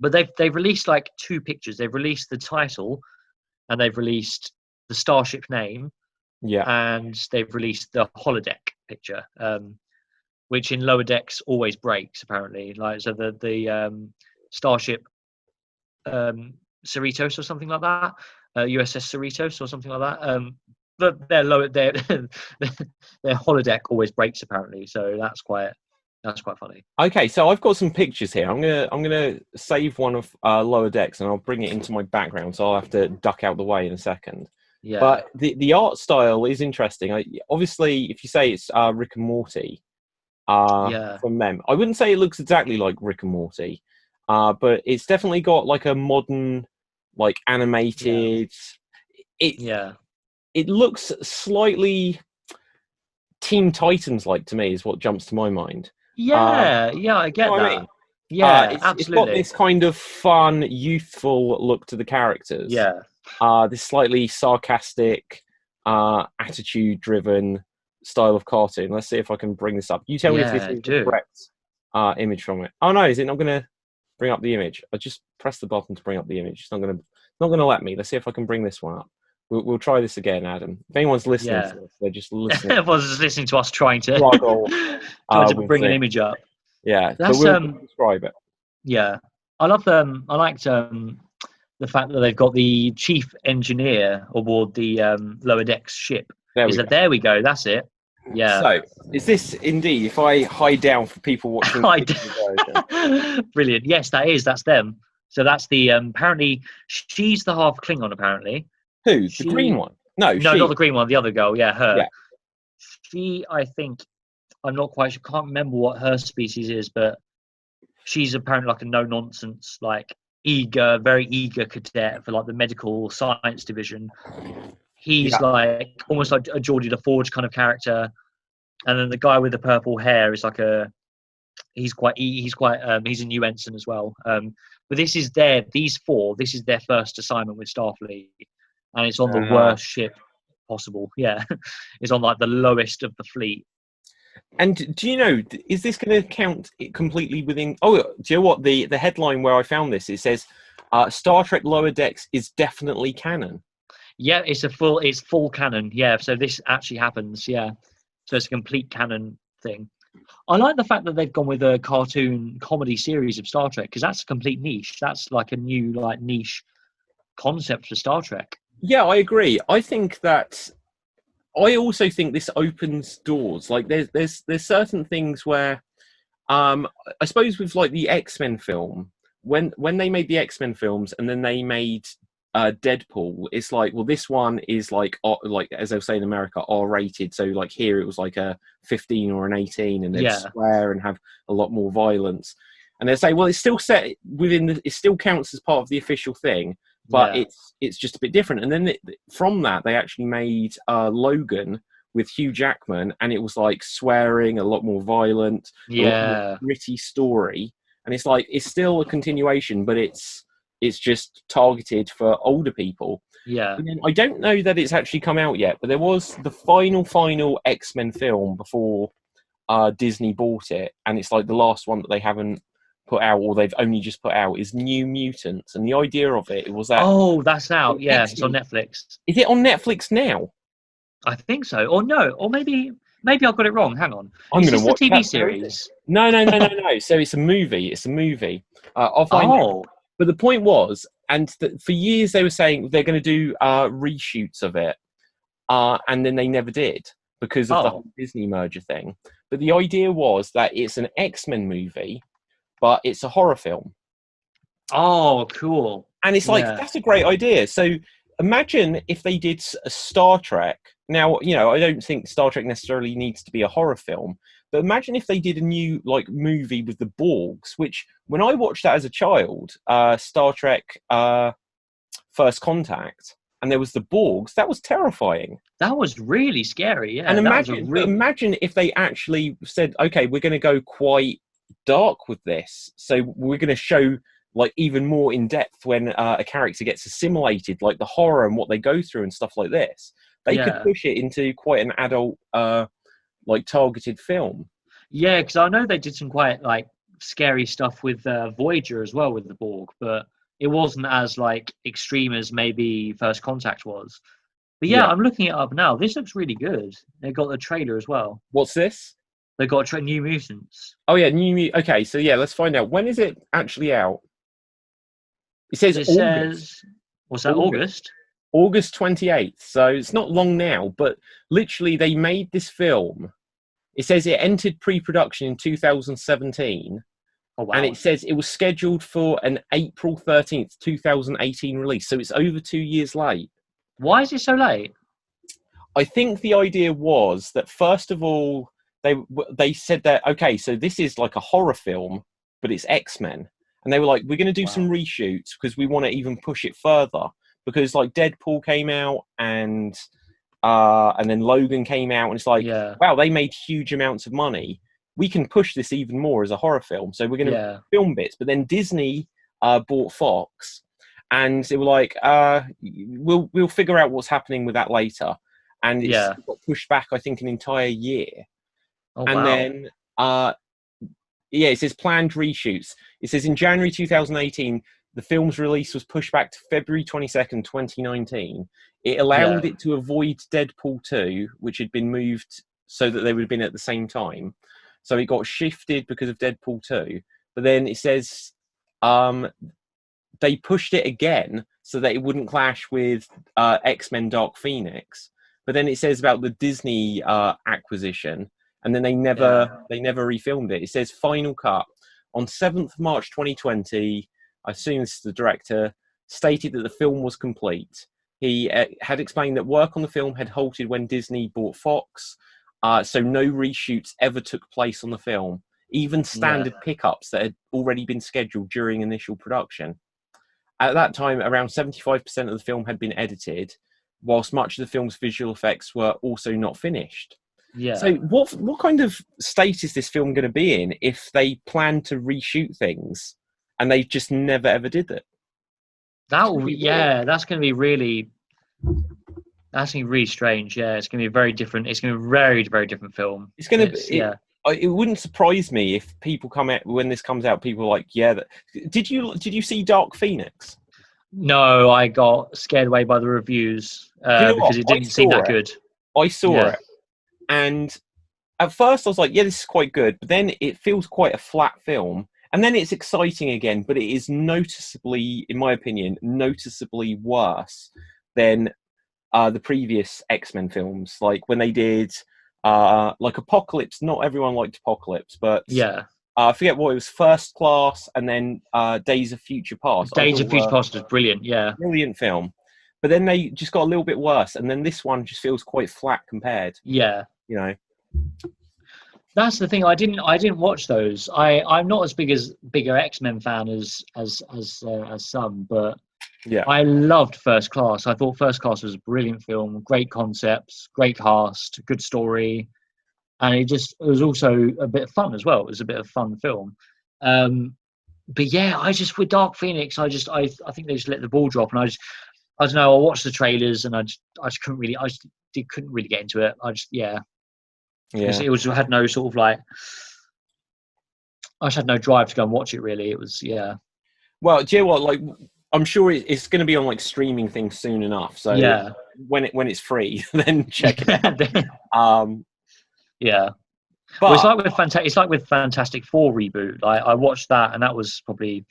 But they've released like 2 pictures. They've released the title, and they've released the starship name. Yeah. And they've released the holodeck picture, which in Lower Decks always breaks apparently. Like, so the starship Cerritos or something like that, USS Cerritos or something like that. But their holodeck always breaks apparently. So that's quite funny. Okay, so I've got some pictures here. I'm gonna save one of Lower Decks, and I'll bring it into my background. So I'll have to duck out the way in a second. Yeah. But the art style is interesting. Obviously, if you say it's Rick and Morty, from them, I wouldn't say it looks exactly like Rick and Morty, but it's definitely got like a modern, like animated. It looks slightly Teen Titans like to me is what jumps to my mind. I get that. I mean? Yeah, it's absolutely. got this kind of fun, youthful look to the characters. Yeah. This slightly sarcastic, attitude-driven style of cartoon. Let's see if I can bring this up. You tell me if this is the correct image from it. Oh no, is it not going to bring up the image? I just pressed the button to bring up the image. It's not going to let me. Let's see if I can bring this one up. We'll try this again, Adam. If anyone's listening to this, they're just listening. Everyone's just listening to us trying to bring an image up. Yeah, that's but we'll describe it. Yeah, I liked the fact that they've got the chief engineer aboard the Lower Decks ship. There we go. That's it. Yeah. So, is this indeed? If I hide down for people watching, brilliant. Yes, that's them. So that's the apparently she's the half Klingon apparently. Who? The green one? No, not the green one. The other girl. Yeah, her. Yeah. She, I think, I'm not quite sure. Can't remember what her species is, but she's apparently like a no nonsense, like very eager cadet for like the medical science division. He's like almost like a Geordie LaForge kind of character, and then the guy with the purple hair is like he's a new ensign as well. But this is their first assignment with Starfleet, and it's on the worst ship possible. Yeah, it's on like the lowest of the fleet. And do you know, is this going to count completely within? Oh, do you know what the headline where I found this? It says, "Star Trek Lower Decks is definitely canon." Yeah, it's full canon. Yeah, so this actually happens. Yeah, so it's a complete canon thing. I like the fact that they've gone with a cartoon comedy series of Star Trek because that's a complete niche. That's like a new like niche concept for Star Trek. Yeah, I agree. I also think this opens doors. Like there's certain things where, I suppose with like the X-Men film, when they made the X-Men films and then they made Deadpool, it's like, well, this one is like as they say in America, R-rated. So like here it was like a 15 or an 18, and they'd swear and have a lot more violence. And they say, well, it's still set within it still counts as part of the official thing, but it's just a bit different. And then from that, they actually made Logan with Hugh Jackman, and it was like swearing, a lot more violent, a lot more gritty story. And it's like it's still a continuation, but it's just targeted for older people. Yeah. And then I don't know that it's actually come out yet, but there was the final X-Men film before Disney bought it, and it's like the last one that they haven't put out, or they've only just put out, is New Mutants. And the idea of it was that... Oh, that's out. Yeah, it's on Netflix. Is it on Netflix now? I think so. Or no, or maybe I got it wrong. Hang on. I'm Is going this to the watch TV that. series? No. So it's a movie. It's a movie. I'll find out. Oh, But the point was, and for years they were saying they're going to do reshoots of it, and then they never did because of the whole Disney merger thing. But the idea was that it's an X-Men movie, but it's a horror film. Oh, cool. And it's like, that's a great idea. So imagine if they did a Star Trek. Now, you know, I don't think Star Trek necessarily needs to be a horror film, but imagine if they did a new like movie with the Borgs, which when I watched that as a child, Star Trek First Contact, and there was the Borgs, that was terrifying. That was really scary, yeah. And imagine if they actually said, okay, we're going to go quite dark with this. So we're going to show like even more in depth when a character gets assimilated, like the horror and what they go through and stuff like this. They could push it into quite an adult, like targeted film. Yeah, because I know they did some quite like scary stuff with Voyager as well with the Borg, but it wasn't as like extreme as maybe First Contact was. But yeah, I'm looking it up now. This looks really good. They got the trailer as well. What's this? They got New Mutants. Oh yeah, Okay, so yeah, let's find out. When is it actually out? It says August. What's that? August? August 28th. So it's not long now, but literally they made this film. It says it entered pre-production in 2017. Oh, wow. And it says it was scheduled for an April 13th, 2018 release. So it's over 2 years late. Why is it so late? I think the idea was that, first of all, they said that, okay, so this is like a horror film, but it's X-Men. And they were like, we're going to do some reshoots because we want to even push it further. Because like Deadpool came out and then Logan came out, and it's like, wow, they made huge amounts of money. We can push this even more as a horror film. So we're going to film bits. But then Disney bought Fox, and they were like, we'll figure out what's happening with that later. And it's got pushed back, I think, an entire year. Oh, and then, it says planned reshoots. It says in January 2018, the film's release was pushed back to February 22nd, 2019. It allowed it to avoid Deadpool 2, which had been moved so that they would have been at the same time. So it got shifted because of Deadpool 2. But then it says they pushed it again so that it wouldn't clash with X-Men Dark Phoenix. But then it says about the Disney acquisition, and then they never refilmed it. It says final cut on 7th March 2020. I assume this is the director, stated that the film was complete. He had explained that work on the film had halted when Disney bought Fox, so no reshoots ever took place on the film, even standard pickups that had already been scheduled during initial production. At that time, around 75% of the film had been edited, whilst much of the film's visual effects were also not finished. Yeah. So what kind of state is this film going to be in if they plan to reshoot things and they just never ever did it? That's going to be really strange. Yeah, it's going to be very different. It's going to be a very, very different film. It's going to be, it wouldn't surprise me if people come out when this comes out. People are like, did you see Dark Phoenix? No, I got scared away by the reviews because it didn't seem that good. I saw it, and at first I was like, this is quite good, but then it feels quite a flat film. And then it's exciting again, but it is noticeably, in my opinion, worse than the previous X-Men films. Like when they did, like Apocalypse. Not everyone liked Apocalypse, but I forget what it was. First Class, and then Days of Future Past. Days of Future Past was brilliant. Yeah, brilliant film. But then they just got a little bit worse, and then this one just feels quite flat compared. Yeah, That's the thing. I didn't watch those. I'm not as bigger X-Men fan as some, but I loved First Class. I thought First Class was a brilliant film, great concepts, great cast, good story, and it was also a bit of fun as well. It was a bit of a fun film. But I just with Dark Phoenix, I think they just let the ball drop, and I don't know. I watched the trailers, and I just couldn't really get into it. It had no sort of like, I just had no drive to go and watch it. Really, it was Well, do you know what? Like I'm sure it's going to be on like streaming things soon enough. So yeah, when it's free, then check it out. Yeah. But Well, it's like with Fantastic Four reboot. I watched that, and that was probably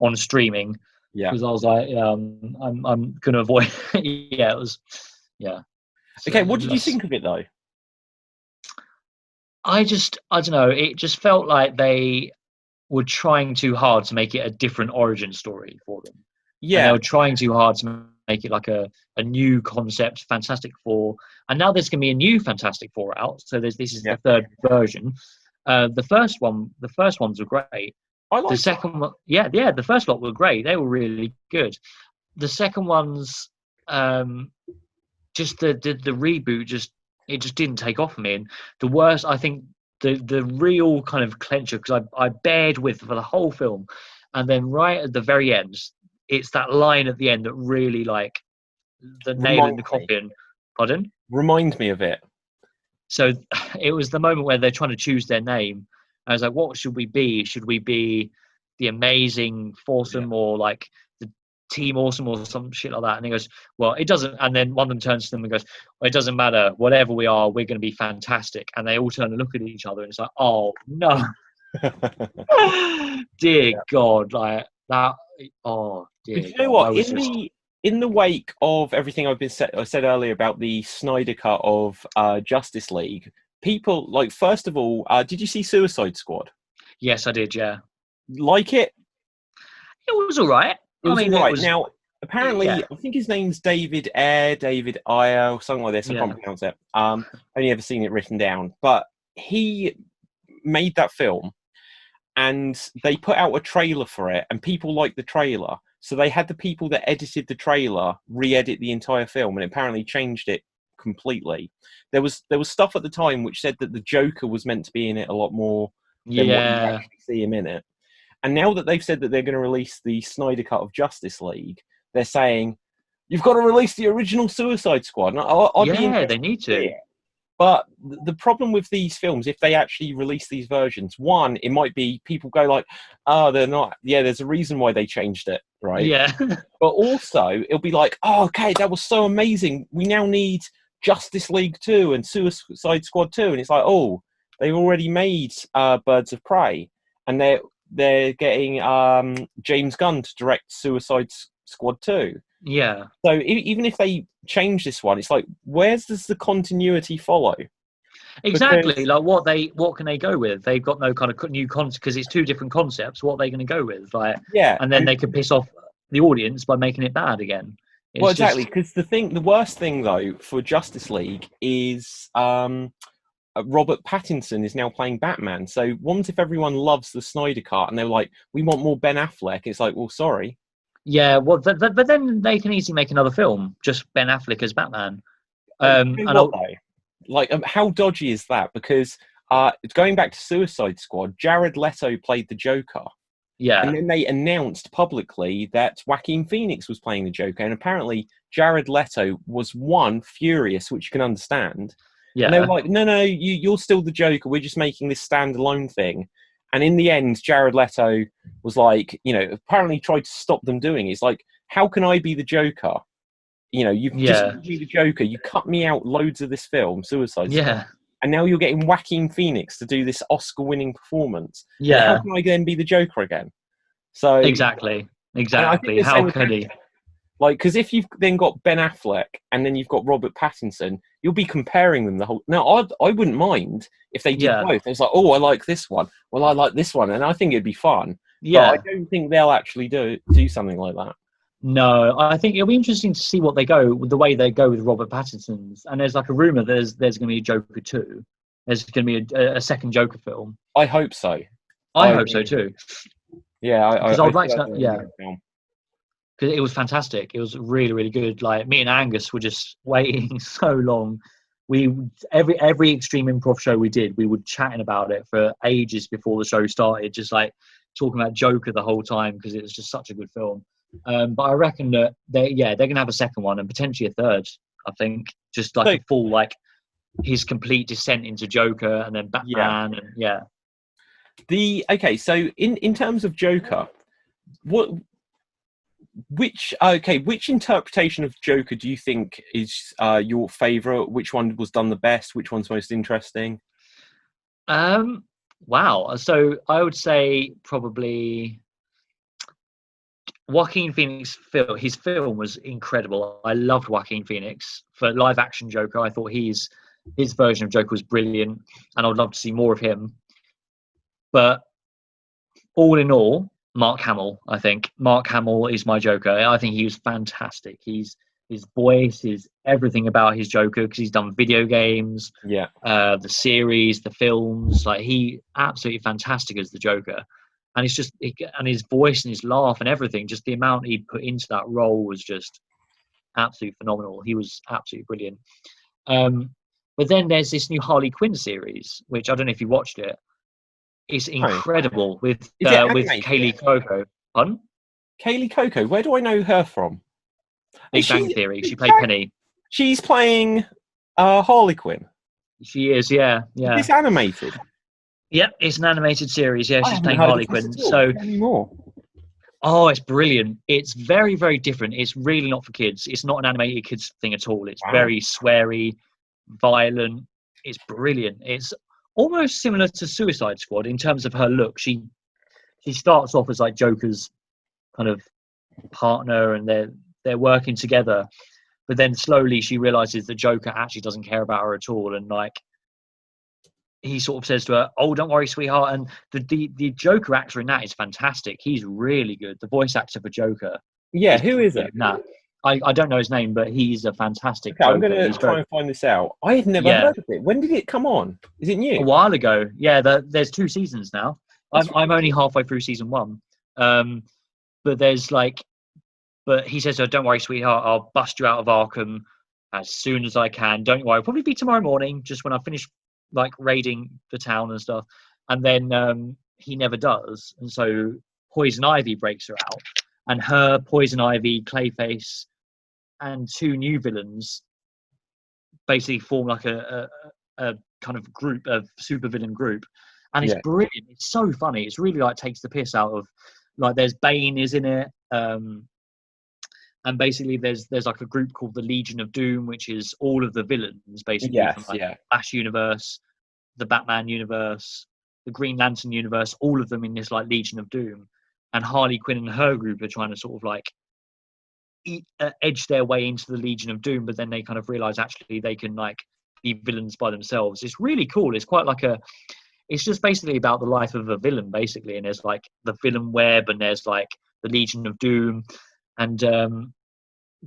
on streaming because I was like, I'm gonna avoid. Yeah, it was. Yeah. So okay, what did you think of it though? I don't know. It just felt like they were trying too hard to make it a different origin story for them. Yeah, and they were trying too hard to make it like a new concept, Fantastic Four. And now there's going to be a new Fantastic Four out. So this is the third version. The first ones were great. I liked the second one, the first lot were great. They were really good. The second one's just the reboot just didn't take off for me. And the worst, I think, the real kind of clencher, because I bared with for the whole film, and then right at the very end, it's that line at the end that really, like, the nail in the coffin. Pardon? Remind me of it. So it was the moment where they're trying to choose their name. I was like, what should we be? Should we be the Amazing Foursome or like the Team Awesome or some shit like that? And he goes, well, it doesn't. And then one of them turns to them and goes, well, it doesn't matter. Whatever we are, we're going to be fantastic. And they all turn and look at each other, and it's like, oh no, dear God, like that. Oh dear. But you know what? In the wake of everything I said earlier about the Snyder cut of Justice League, people like, first of all, did you see Suicide Squad? Yes, I did. Yeah. Like it? It was all right. All right. Now, apparently, I think his name's David Ayer, or something like this. I can't pronounce it. Only ever seen it written down. But he made that film, and they put out a trailer for it, and people liked the trailer. So they had the people that edited the trailer re-edit the entire film, and apparently changed it completely. There was stuff at the time which said that the Joker was meant to be in it a lot more than what you actually see him in it. And now that they've said that they're going to release the Snyder cut of Justice League, they're saying, you've got to release the original Suicide Squad. And they need to. But the problem with these films, if they actually release these versions, one, it might be people go like, oh, they're not. Yeah, there's a reason why they changed it, right? Yeah. But also, it'll be like, oh, okay, that was so amazing. We now need Justice League 2 and Suicide Squad 2. And it's like, oh, they've already made Birds of Prey. And they're getting James Gunn to direct Suicide Squad 2. Yeah. So even if they change this one, it's like, where does the continuity follow? Exactly. Because, like, what can they go with? They've got no kind of new concept because it's two different concepts. What are they going to go with? Like, and then they could piss off the audience by making it bad again. Well, exactly. Because the worst thing though for Justice League is Robert Pattinson is now playing Batman. So what if everyone loves the Snyder Cut and they're like, we want more Ben Affleck? It's like, well, sorry. Yeah, well, but then they can easily make another film, just Ben Affleck as Batman. How dodgy is that? Because going back to Suicide Squad, Jared Leto played the Joker. Yeah. And then they announced publicly that Joaquin Phoenix was playing the Joker. And apparently Jared Leto was furious, which you can understand. Yeah. And they were like, no, you're still the Joker. We're just making this standalone thing. And in the end, Jared Leto was like, apparently tried to stop them doing it. It's like, how can I be the Joker? You've just made me the Joker. You cut me out loads of this film, Suicide Squad. And now you're getting Joaquin Phoenix to do this Oscar-winning performance. Yeah. And how can I then be the Joker again? So Exactly. How could he? Like, because if you've then got Ben Affleck and then you've got Robert Pattinson, you'll be comparing them the whole. Now, I wouldn't mind if they did both. It's like, oh, I like this one. Well, I like this one, and I think it'd be fun. Yeah, but I don't think they'll actually do something like that. No, I think it'll be interesting to see what they go with, the way they go with Robert Pattinson's. And there's like a rumor there's going to be a Joker 2. There's going to be a second Joker film. I hope so. I hope so too. Yeah, because I'd like to. Yeah. Because it was fantastic. It was really, really good. Like, me and Angus were just waiting so long. Every Extreme Improv show we did, we were chatting about it for ages before the show started, just like talking about Joker the whole time because it was just such a good film. But I reckon that they're going to have a second one and potentially a third. I think just like a full, like, his complete descent into Joker and then Batman Okay, so in terms of Joker, what which interpretation of Joker do you think is your favourite? Which one was done the best? Which one's most interesting? Wow. So I would say probably Joaquin Phoenix. His film was incredible. I loved Joaquin Phoenix for live action Joker. I thought his version of Joker was brilliant, and I would love to see more of him. But all in all, Mark Hamill. I think Mark Hamill is my Joker. I think he was fantastic. His voice is everything about his Joker, because he's done video games, the series, the films. Like, he absolutely fantastic as the Joker, and it's just and his voice and his laugh and everything. Just the amount he put into that role was just absolutely phenomenal. He was absolutely brilliant. But then there's this new Harley Quinn series, which I don't know if you watched it. It's incredible with Kaylee Cuoco. Pardon? Kaylee Cuoco. Where do I know her from? Big Bang Theory. She played Penny. She's playing Harley Quinn. She is, yeah. It's animated. Yep, it's an animated series. Yeah, she's playing Harley Quinn. So, oh, it's brilliant. It's very, very different. It's really not for kids. It's not an animated kids thing at all. It's very sweary, violent. It's brilliant. It's almost similar to Suicide Squad in terms of her look. She starts off as like Joker's kind of partner, and they're working together, but then slowly she realizes that Joker actually doesn't care about her at all, and like he sort of says to her, "Oh, don't worry, sweetheart." And the Joker actor in that is fantastic. He's really good. The voice actor for Joker. Yeah, who is it? Nah, I don't know his name, but he's a fantastic. Okay, I'm going to try and find this out. I had never heard of it. When did it come on? Is it new? A while ago. Yeah, there's 2 seasons now. I'm only halfway through season 1. But he says, "Oh, don't worry, sweetheart. I'll bust you out of Arkham as soon as I can. Don't worry. It'll probably be tomorrow morning, just when I finish like raiding the town and stuff." And then he never does. And so Poison Ivy breaks her out, and her, Poison Ivy, Clayface, and 2 new villains basically form like a kind of group, of supervillain group. And it's brilliant. It's so funny. It's really like takes the piss out of, like, there's Bane is in it. And basically there's like a group called the Legion of Doom, which is all of the villains basically from like the Flash universe, the Batman universe, the Green Lantern universe, all of them in this like Legion of Doom. And Harley Quinn and her group are trying to sort of like edge their way into the Legion of Doom, but then they kind of realize actually they can like be villains by themselves. It's really cool. It's quite like it's just basically about the life of a villain basically, and there's like the villain web, and there's like the Legion of Doom, and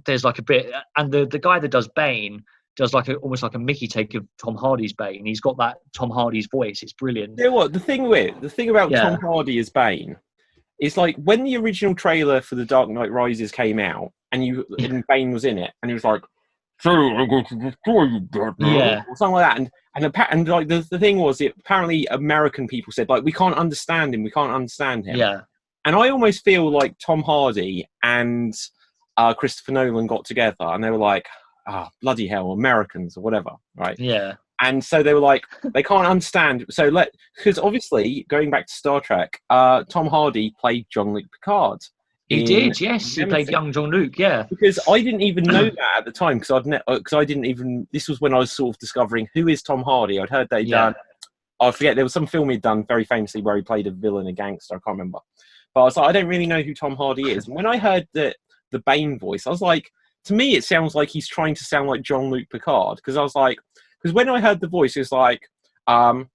there's like a bit, and the guy that does Bane does like almost like a Mickey take of Tom Hardy's Bane. He's got that Tom Hardy's voice. It's brilliant. You know what, the thing about Tom Hardy as Bane, it's like when the original trailer for The Dark Knight Rises came out, and Bane was in it, and he was like, "So I'm going to destroy you, Batman," or something like that. And like the thing was, apparently American people said like, we can't understand him. Yeah. And I almost feel like Tom Hardy and Christopher Nolan got together, and they were like, bloody hell, Americans or whatever, right? Yeah. And so they were like, they can't understand. So because obviously going back to Star Trek, Tom Hardy played Jean-Luc Picard. He did, yes. He played young Jean-Luc, yeah. Because I didn't even know that at the time, because I didn't even. This was when I was sort of discovering who is Tom Hardy. I'd heard that he'd done. I forget, there was some film he'd done very famously where he played a villain, a gangster. I can't remember. But I was like, I don't really know who Tom Hardy is. And when I heard the Bane voice, I was like, to me, it sounds like he's trying to sound like Jean-Luc Picard. Because I was like, because when I heard the voice, it's like, what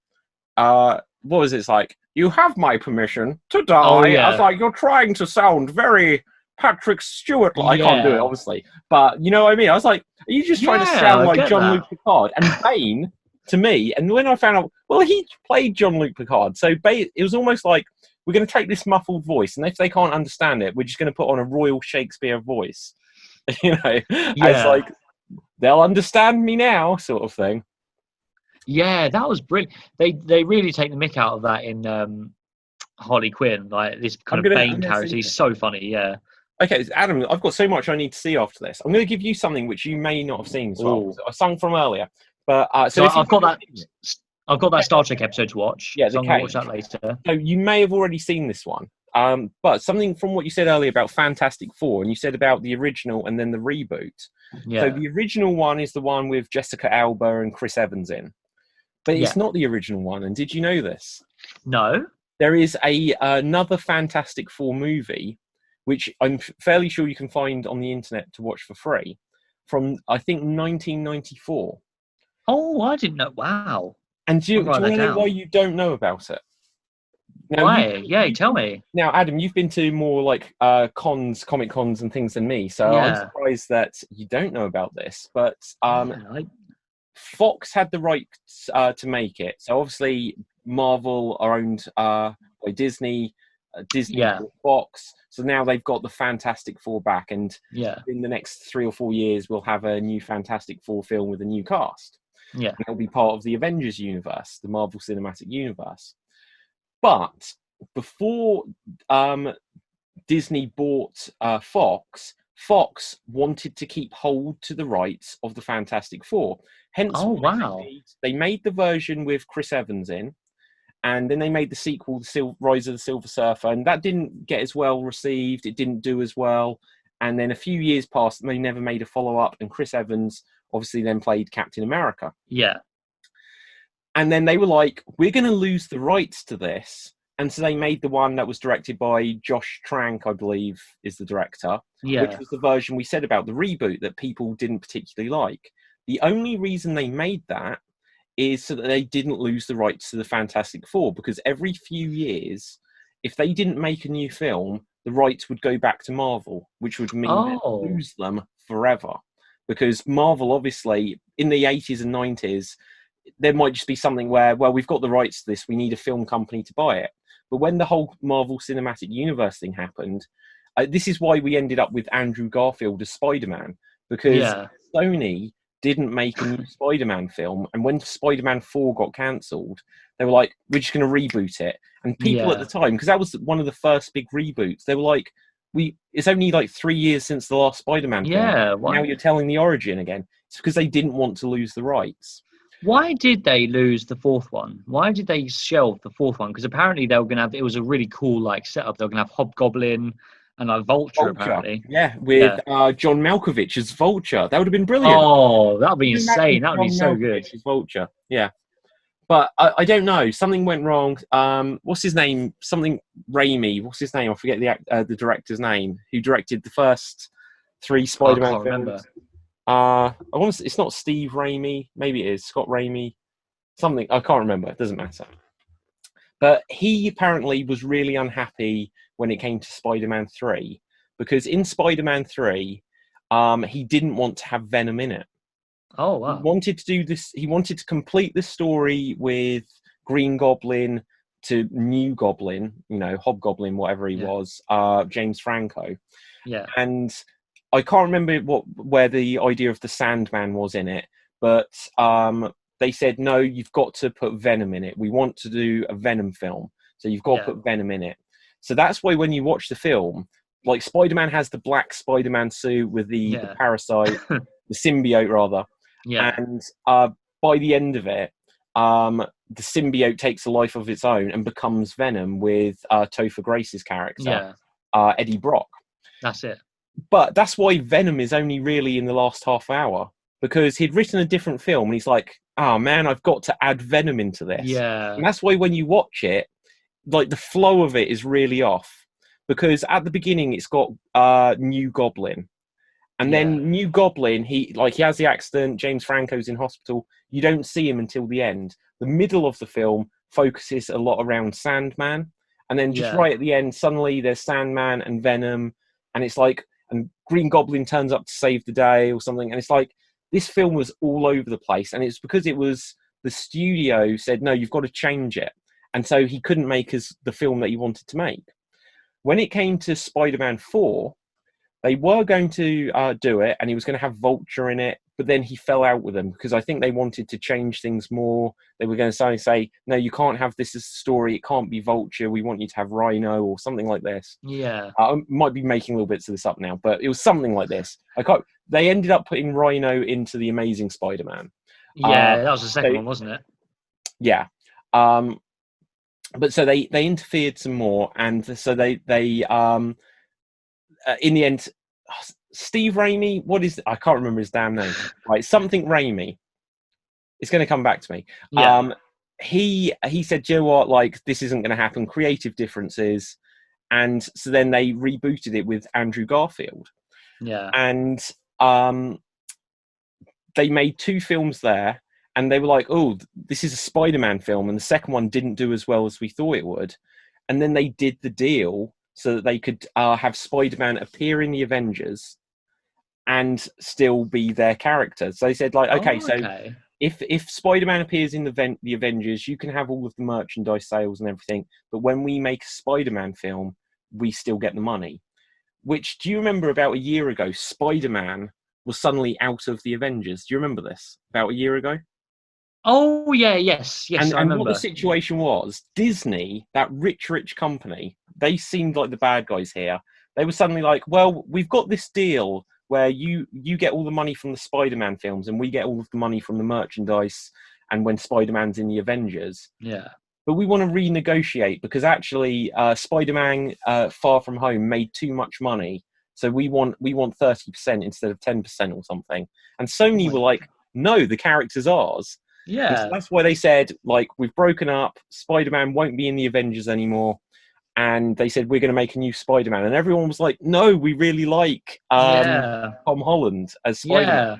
was it? It's like, "You have my permission to die." Oh, yeah. I was like, you're trying to sound very Patrick Stewart. I can't do it, obviously. But you know what I mean? I was like, are you just trying to sound like Jean-Luc Picard? And Bane, to me, and when I found out, well, he played Jean-Luc Picard. So Bane, it was almost like, we're going to take this muffled voice, and if they can't understand it, we're just going to put on a Royal Shakespeare voice. You know? It's like, they'll understand me now, sort of thing. Yeah, that was brilliant. They really take the mick out of that in Harley Quinn, like this kind of Bane character. He's so funny, yeah. Okay, Adam, I've got so much I need to see after this. I'm going to give you something which you may not have seen. So I sung from earlier, but so I've got that Star Trek episode to watch. Yeah, so I'm going to watch that later. So you may have already seen this one. But something from what you said earlier about Fantastic Four, and you said about the original and then the reboot. Yeah. So the original one is the one with Jessica Alba and Chris Evans in. But it's not the original one. And did you know this? No. There is another Fantastic Four movie, which I'm fairly sure you can find on the internet to watch for free, from, I think, 1994. Oh, I didn't know. Wow. And do you want to know why you don't know about it? Now, why? Tell me. Now, Adam, you've been to more like comic cons and things than me, so I'm surprised that you don't know about this. But Fox had the rights to make it. So obviously, Marvel are owned by Disney. Disney bought Fox. So now they've got the Fantastic Four back, and in the next 3 or 4 years, we'll have a new Fantastic Four film with a new cast. Yeah, and it'll be part of the Avengers universe, the Marvel Cinematic Universe. But before Disney bought Fox, Fox wanted to keep hold to the rights of the Fantastic Four. Hence, they made the version with Chris Evans in, and then they made the sequel, The Rise of the Silver Surfer, and that didn't get as well received. It didn't do as well. And then a few years passed, and they never made a follow-up, and Chris Evans obviously then played Captain America. Yeah. And then they were like, we're going to lose the rights to this. And so they made the one that was directed by Josh Trank, I believe, is the director, which was the version we said about the reboot that people didn't particularly like. The only reason they made that is so that they didn't lose the rights to the Fantastic Four, because every few years, if they didn't make a new film, the rights would go back to Marvel, which would mean they'd lose them forever. Because Marvel, obviously, in the 80s and 90s, there might just be something where, well, we've got the rights to this, we need a film company to buy it. But when the whole Marvel Cinematic Universe thing happened, this is why we ended up with Andrew Garfield as Spider-Man, because Sony didn't make a new Spider-Man film, and when Spider-Man 4 got cancelled, they were like, we're just going to reboot it. And people at the time, because that was one of the first big reboots, they were like, it's only like 3 years since the last Spider-Man film. Now you're telling the origin again. It's because they didn't want to lose the rights. Why did they lose the fourth one? Why did they shelve the fourth one? Because apparently they were going to have, it was a really cool like setup. They were going to have Hobgoblin and like Vulture. Apparently. Yeah, with John Malkovich as Vulture. That would have been brilliant. Oh, that would be insane. That would be so good. As Vulture. Yeah. But I don't know. Something went wrong. What's his name? Something Raimi. What's his name? I forget the director's name. Who directed the first 3 Spider-Man films? Remember. It's not Steve Raimi. Maybe it is Scott Raimi. Something I can't remember. It doesn't matter. But he apparently was really unhappy when it came to Spider-Man 3, because in Spider-Man 3, he didn't want to have Venom in it. Oh, wow. He wanted to do this. He wanted to complete the story with Green Goblin to New Goblin, Hobgoblin, whatever he was, James Franco. Yeah. And I can't remember where the idea of the Sandman was in it, but they said, no, you've got to put Venom in it. We want to do a Venom film, so you've got to put Venom in it. So that's why when you watch the film, like Spider-Man has the black Spider-Man suit with the parasite, the symbiote rather. Yeah. And by the end of it, the symbiote takes a life of its own and becomes Venom with Topher Grace's character, Eddie Brock. That's it. But that's why Venom is only really in the last half hour, because he'd written a different film and he's like, oh man, I've got to add Venom into this. Yeah. And that's why when you watch it, like the flow of it is really off, because at the beginning it's got New Goblin. And then New Goblin, he has the accident, James Franco's in hospital. You don't see him until the end. The middle of the film focuses a lot around Sandman. And then just right at the end, suddenly there's Sandman and Venom. And it's like, and Green Goblin turns up to save the day or something. And it's like, this film was all over the place. And it's because it was, the studio said, no, you've got to change it. And so he couldn't make the film that he wanted to make. When it came to Spider-Man 4, they were going to do it, and he was going to have Vulture in it, but then he fell out with them because I think they wanted to change things more. They were going to say, no, you can't have this as a story. It can't be Vulture. We want you to have Rhino or something like this. Yeah. I might be making little bits of this up now, but it was something like this. They ended up putting Rhino into The Amazing Spider-Man. Yeah, that was the second one, wasn't it? Yeah. but so they interfered some more, and so they in the end, Steve Raimi, I can't remember his damn name. Right, something Raimi. It's going to come back to me. Yeah. He said, "Do you know what? Like, this isn't going to happen. Creative differences." And so then they rebooted it with Andrew Garfield. Yeah. And they made 2 films there, and they were like, "Oh, this is a Spider-Man film," and the second one didn't do as well as we thought it would. And then they did the deal so that they could have Spider-Man appear in the Avengers and still be their character. So they said, like, okay, so if Spider-Man appears in the Avengers, you can have all of the merchandise sales and everything, but when we make a Spider-Man film, we still get the money. Which, do you remember about a year ago, Spider-Man was suddenly out of the Avengers? Do you remember this? About a year ago? Oh, yeah, yes, I remember. And what the situation was, Disney, that rich company, they seemed like the bad guys here. They were suddenly like, well, we've got this deal where you get all the money from the Spider-Man films and we get all of the money from the merchandise and when Spider-Man's in the Avengers. Yeah. But we want to renegotiate because actually Spider-Man Far From Home made too much money. So we want 30% instead of 10% or something. And Sony were like, no, the character's ours. Yeah. So that's why they said, like, we've broken up. Spider-Man won't be in the Avengers anymore. And they said, we're going to make a new Spider-Man. And everyone was like, no, we really like Tom Holland as Spider-Man. Yeah.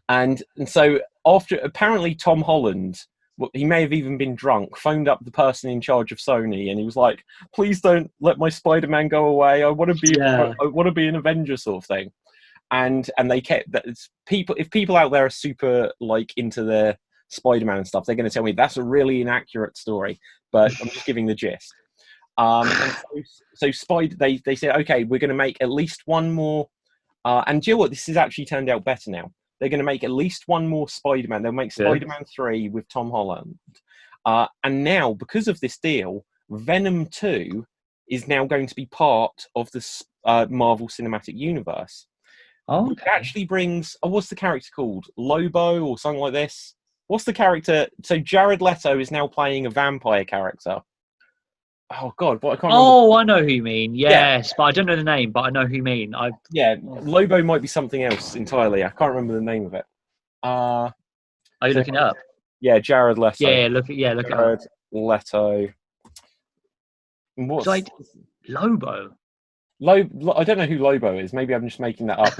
And so after, apparently Tom Holland, he may have even been drunk, phoned up the person in charge of Sony, and he was like, please don't let my Spider-Man go away. I want to be an Avenger sort of thing. And they kept that. If people out there are super like into their Spider-Man and stuff, they're going to tell me that's a really inaccurate story, but I'm just giving the gist. And so they said, okay, we're going to make at least one more. And do you know what? This has actually turned out better now. They're going to make at least one more Spider-Man. They'll make Spider-Man 3 with Tom Holland. And now, because of this deal, Venom 2 is now going to be part of the Marvel Cinematic Universe. Oh, okay. It actually brings... what's the character called? Lobo or something like this? What's the character? So Jared Leto is now playing a vampire character. Oh, God. But I can't remember. Oh, I know who you mean. Yes, but I don't know the name, but I know who you mean. Lobo might be something else entirely. I can't remember the name of it. Are you looking it up? Yeah, Jared Leto. Look it up. Jared Leto. What's Lobo? I don't know who Lobo is. Maybe I'm just making that up.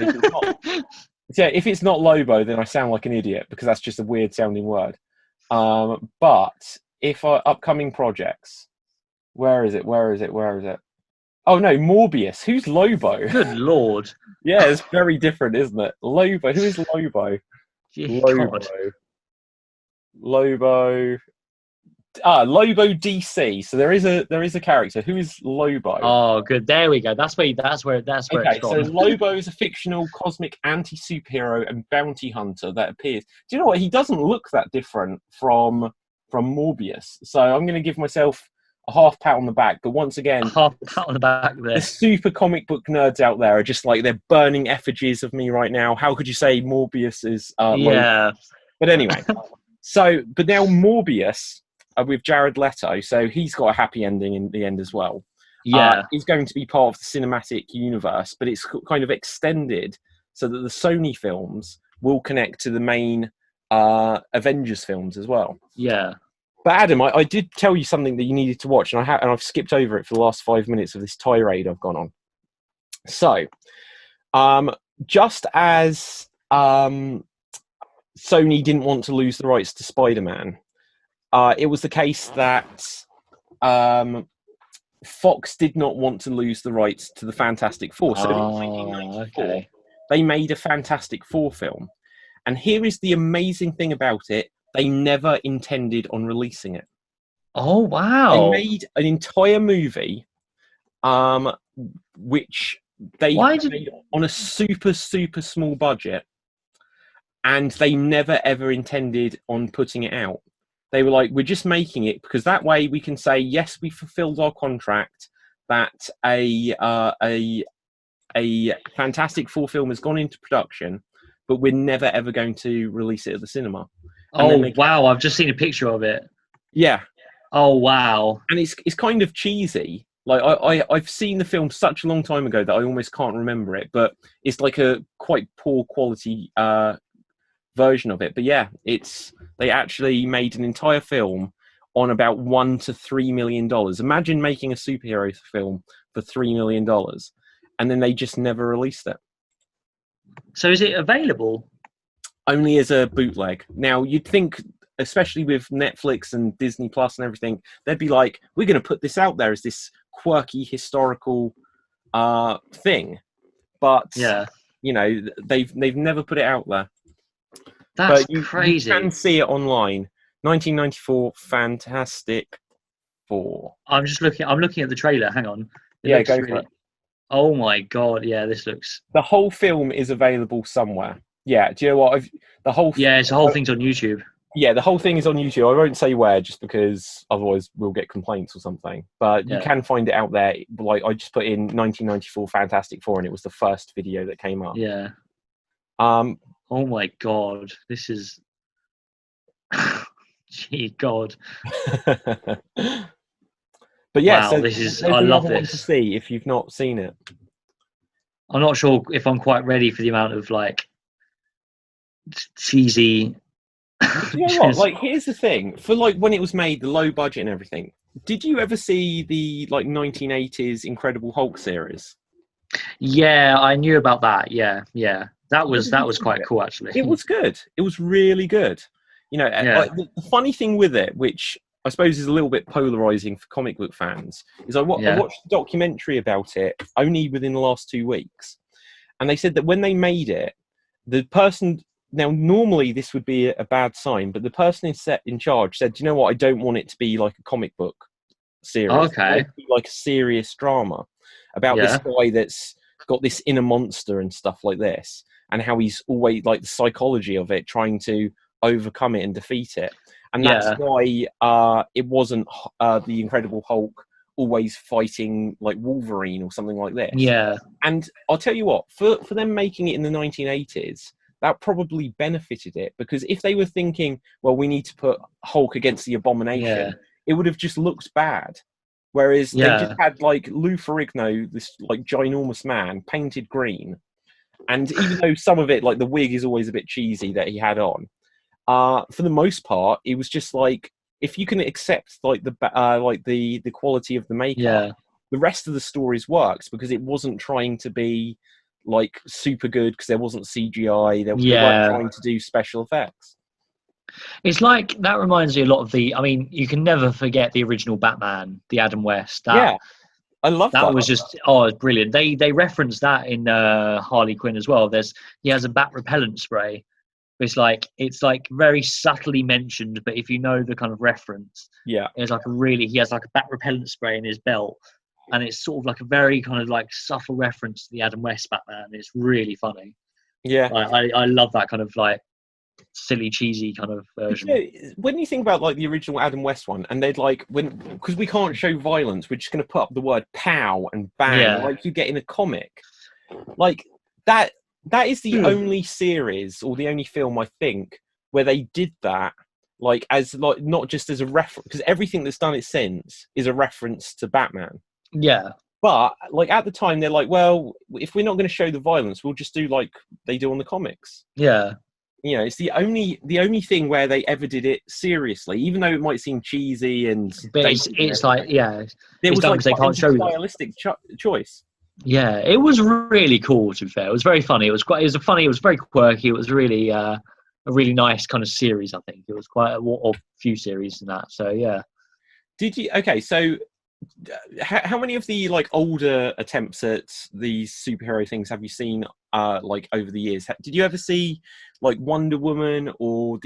If it's not Lobo, then I sound like an idiot because that's just a weird sounding word. But if upcoming projects, where is it? Oh no, Morbius. Who's Lobo? Good Lord. Yeah, it's very different, isn't it? Lobo. Who is Lobo? Lobo. Lobo DC. So there is a character who is Lobo. Oh, good. There we go. That's where it's gone. So Lobo is a fictional cosmic anti-superhero and bounty hunter that appears. Do you know what? He doesn't look that different from Morbius. So I'm going to give myself a half pat on the back. But once again, half pat on the back there. The super comic book nerds out there are just like, they're burning effigies of me right now. How could you say Morbius is Lobo? But anyway, but now Morbius with Jared Leto, so he's got a happy ending in the end as well. Yeah. He's going to be part of the cinematic universe, but it's kind of extended so that the Sony films will connect to the main Avengers films as well. Yeah. But Adam, I did tell you something that you needed to watch, and I've skipped over it for the last 5 minutes of this tirade I've gone on. So, just as Sony didn't want to lose the rights to Spider-Man, it was the case that Fox did not want to lose the rights to the Fantastic Four. So in 1994, they made a Fantastic Four film. And here is the amazing thing about it. They never intended on releasing it. Oh, wow. They made an entire movie, which they made on a super, super small budget. And they never, ever intended on putting it out. They were like, we're just making it because that way we can say, yes, we fulfilled our contract, that a Fantastic Four film has gone into production, but we're never, ever going to release it at the cinema. And wow, I've just seen a picture of it. Yeah. Oh wow! And it's kind of cheesy. Like I've seen the film such a long time ago that I almost can't remember it, but it's like a quite poor quality version of it. But yeah, they actually made an entire film on about $1 to $3 million. Imagine making a superhero film for $3 million, and then they just never released it. So is it available? Only as a bootleg. Now you'd think, especially with Netflix and Disney Plus and everything, they'd be like, we're going to put this out there as this quirky historical thing, but you know, they've never put it out there. That's but crazy. You can see it online. 1994 Fantastic Four. I'm looking at the trailer. Hang on. Go for it. Oh my god! Yeah, this looks. The whole film is available somewhere. Yeah. Do you know what? The whole thing's on YouTube. Yeah, the whole thing is on YouTube. I won't say where, just because otherwise we'll get complaints or something. But you can find it out there. Like, I just put in 1994 Fantastic Four, and it was the first video that came up. Yeah. Oh my god, this is. Gee God. But yeah, wow, so this is. I love this. One to see if you've not seen it. I'm not sure if I'm quite ready for the amount of like cheesy. You know what? Like, here's the thing: for like when it was made, the low budget and everything. Did you ever see the like 1980s Incredible Hulk series? Yeah, I knew about that. Yeah. That was quite cool, actually. It was good. It was really good. You know, the funny thing with it, which I suppose is a little bit polarizing for comic book fans, is I watched a documentary about it only within the last 2 weeks, and they said that when they made it, the person. Now, normally this would be a bad sign, but the person in charge said, "Do you know what? I don't want it to be like a comic book series. Okay. I want it to be like a serious drama about this guy that's got this inner monster and stuff like this, and how he's always like the psychology of it, trying to overcome it and defeat it. And that's why it wasn't the Incredible Hulk always fighting like Wolverine or something like this. Yeah. And I'll tell you what, for them making it in the 1980s." That probably benefited it, because if they were thinking, well, we need to put Hulk against the Abomination, it would have just looked bad. Whereas they just had like Lou Ferrigno, this like ginormous man, painted green. And even though some of it, like the wig is always a bit cheesy that he had on, for the most part, it was just like, if you can accept like the quality of the makeup, the rest of the stories works, because it wasn't trying to be like super good, because there wasn't CGI. They weren't trying to do special effects. It's like, that reminds me a lot of you can never forget the original Batman, the Adam West. I love that. That was just brilliant. They referenced that in Harley Quinn as well. He has a bat repellent spray. It's like very subtly mentioned, but if you know the kind of reference, it's like he has like a bat repellent spray in his belt. And it's sort of like a very kind of like subtle reference to the Adam West Batman. It's really funny. Yeah. I love that kind of like silly, cheesy kind of version. When you think about like the original Adam West one, and they'd like, because we can't show violence, we're just going to put up the word pow and bang, like you get in a comic. Like that is the only series or the only film, I think, where they did that. Like, as like not just as a reference, because everything that's done it since is a reference to Batman. Yeah. But like at the time, they're like, well, if we're not going to show the violence, we'll just do like they do on the comics. Yeah. You know, it's the only thing where they ever did it seriously, even though it might seem cheesy and. But it's like, it was like they can't show stylistic choice. Yeah, it was really cool. To be fair, it was very funny. It was funny. It was very quirky. It was really a really nice kind of series. I think it was quite a few series in that. So yeah. Did you? Okay, so. How many of the like older attempts at these superhero things have you seen like over the years? Did you ever see like Wonder Woman, or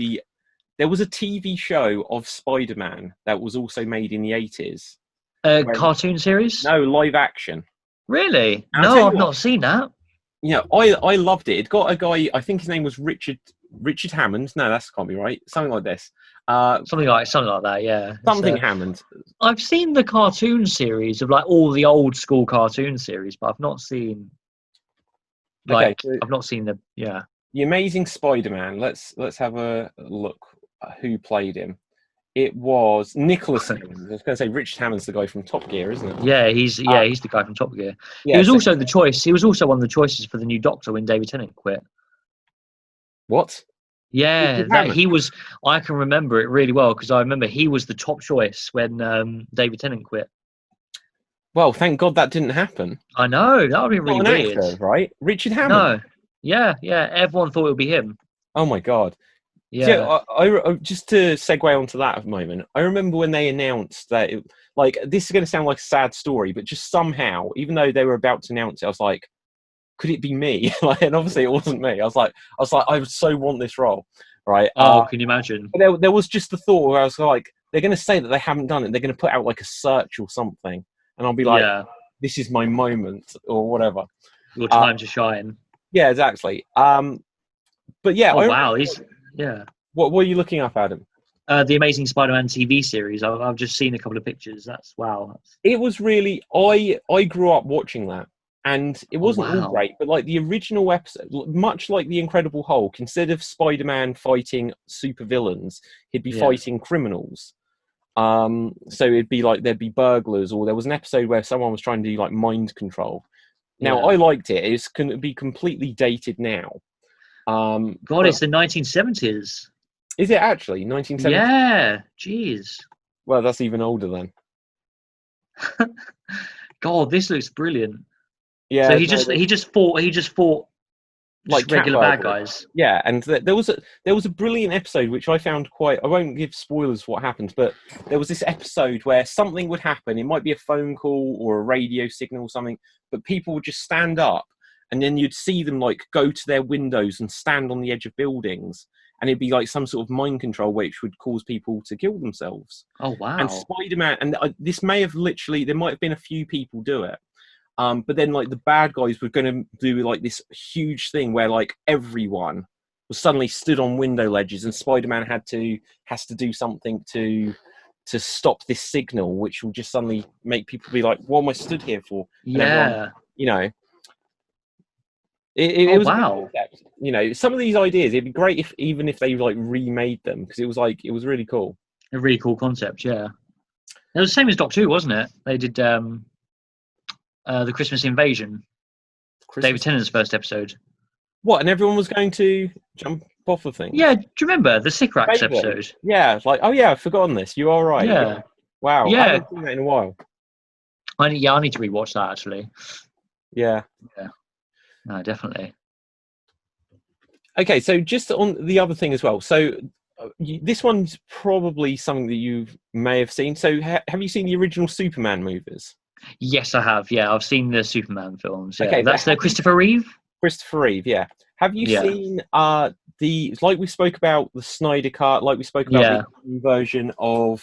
there was a TV show of Spider-Man that was also made in the 80s? Cartoon series? No, live action. Really? No, I've not seen that. Yeah, I loved it. It got a guy, I think his name was Richard Hammond. No, that can't be right. Something like this. Something like that, yeah. Hammond. I've seen the cartoon series of like all the old school cartoon series, but I've not seen I've not seen The Amazing Spider-Man. Let's have a look at who played him. It was Nicholas Hammond. I was going to say Richard Hammond's the guy from Top Gear, isn't it? Yeah, he's the guy from Top Gear. Yeah, he was also the choice. He was also one of the choices for the new Doctor when David Tennant quit. What? Yeah, that he was. I can remember it really well because I remember he was the top choice when David Tennant quit. Well, thank God that didn't happen. I know, that would be really weird. Actor, right? Richard Hammond. No. Yeah. Everyone thought it would be him. Oh my God. Yeah. I just to segue onto that a moment, I remember when they announced that, this is going to sound like a sad story, but just somehow, even though they were about to announce it, I was like, could it be me? And obviously it wasn't me. I was like, I so want this role, right? Oh, can you imagine? There was just the thought where I was like, they're going to say that they haven't done it. They're going to put out like a search or something, and I'll be like, this is my moment or whatever. Your time to shine. Yeah, exactly. But yeah. Oh wow, yeah. What were you looking up, Adam? The Amazing Spider-Man TV series. I've just seen a couple of pictures. That's wow. It was really. I grew up watching that. And it wasn't all great, but like the original episode, much like The Incredible Hulk, instead of Spider-Man fighting supervillains, he'd be fighting criminals. So it'd be like there'd be burglars, or there was an episode where someone was trying to do like mind control. Now I liked it. It's going to be completely dated now. God, it's the 1970s. Is it actually 1970s? Yeah, jeez. Well, that's even older then. God, this looks brilliant. Yeah. So he just fought like regular bad guys. Yeah, and there was a brilliant episode which I found quite. I won't give spoilers what happened, but there was this episode where something would happen. It might be a phone call or a radio signal or something, but people would just stand up, and then you'd see them like go to their windows and stand on the edge of buildings, and it'd be like some sort of mind control which would cause people to kill themselves. Oh wow! And Spider-Man, and this may have there might have been a few people do it. But then, like, the bad guys were going to do, like, this huge thing where, like, everyone was suddenly stood on window ledges, and Spider-Man has to do something to stop this signal, which will just suddenly make people be like, what am I stood here for? And everyone, you know. It was wow. You know, some of these ideas, it'd be great even if they, like, remade them, because it was really cool. A really cool concept, yeah. It was the same as Doctor Who, wasn't it? They did... the Christmas Invasion, David Tennant's first episode. What? And everyone was going to jump off of things? Yeah. Do you remember the Sycorax episode? Yeah. Like, oh yeah, I've forgotten this. You are right. Yeah. Wow. Yeah. I haven't seen that in a while. I need to rewatch that actually. Yeah. Yeah. No, definitely. Okay, so just on the other thing as well. So this one's probably something that you may have seen. So have you seen the original Superman movies? Yes, I have. Yeah, I've seen the Superman films. Yeah. Okay, that's the Christopher Reeve. Christopher Reeve, yeah. Have you seen like we spoke about the Snyder Cut, like we spoke about the version of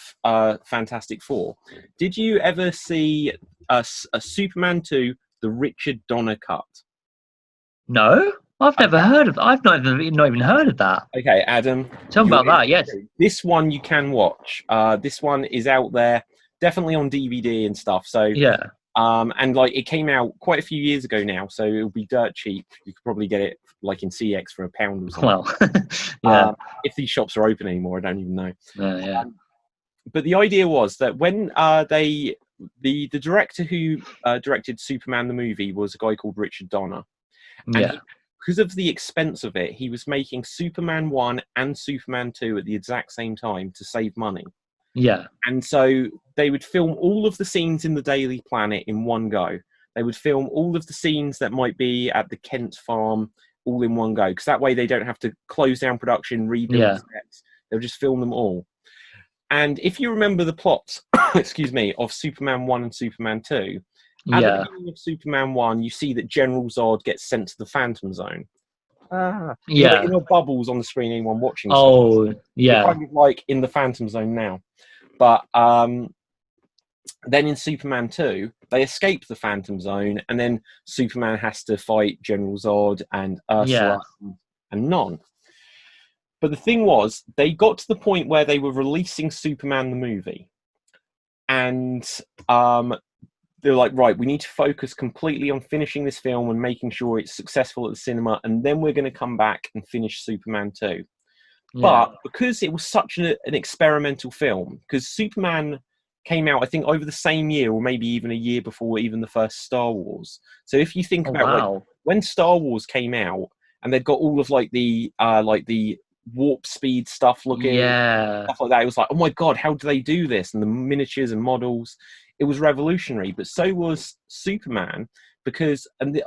Fantastic Four? Did you ever see a Superman 2, the Richard Donner cut? No, I've never heard of. I've not even heard of that. Okay, Adam, tell me about that. Yes, this one you can watch. This one is out there. Definitely on DVD and stuff. So and like it came out quite a few years ago now, so it'll be dirt cheap. You could probably get it like in CX for £1 or something. Well, if these shops are open anymore, I don't even know. But the idea was that when the director who directed Superman the movie was a guy called Richard Donner, and because of the expense of it, he was making Superman 1 and Superman 2 at the exact same time to save money. Yeah. And so they would film all of the scenes in the Daily Planet in one go. They would film all of the scenes that might be at the Kent farm all in one go, because that way they don't have to close down production, rebuild sets. They'll just film them all. And if you remember the plots, excuse me, of Superman 1 and Superman 2, at the beginning of Superman 1, you see that General Zod gets sent to the Phantom Zone. You know, bubbles on the screen, anyone watching. Oh, yeah. Kind of like in the Phantom Zone now. But then in Superman 2, they escape the Phantom Zone, and then Superman has to fight General Zod and Ursula and Non. But the thing was, they got to the point where they were releasing Superman the movie, and they were like, right, we need to focus completely on finishing this film and making sure it's successful at the cinema, and then we're going to come back and finish Superman 2. But because it was such an experimental film, because Superman came out, I think, over the same year or maybe even a year before even the first Star Wars. So if you think about like when Star Wars came out and they've got all of like the warp speed stuff looking, stuff like that, it was like, oh my God, how do they do this? And the miniatures and models, it was revolutionary. But so was Superman, because, and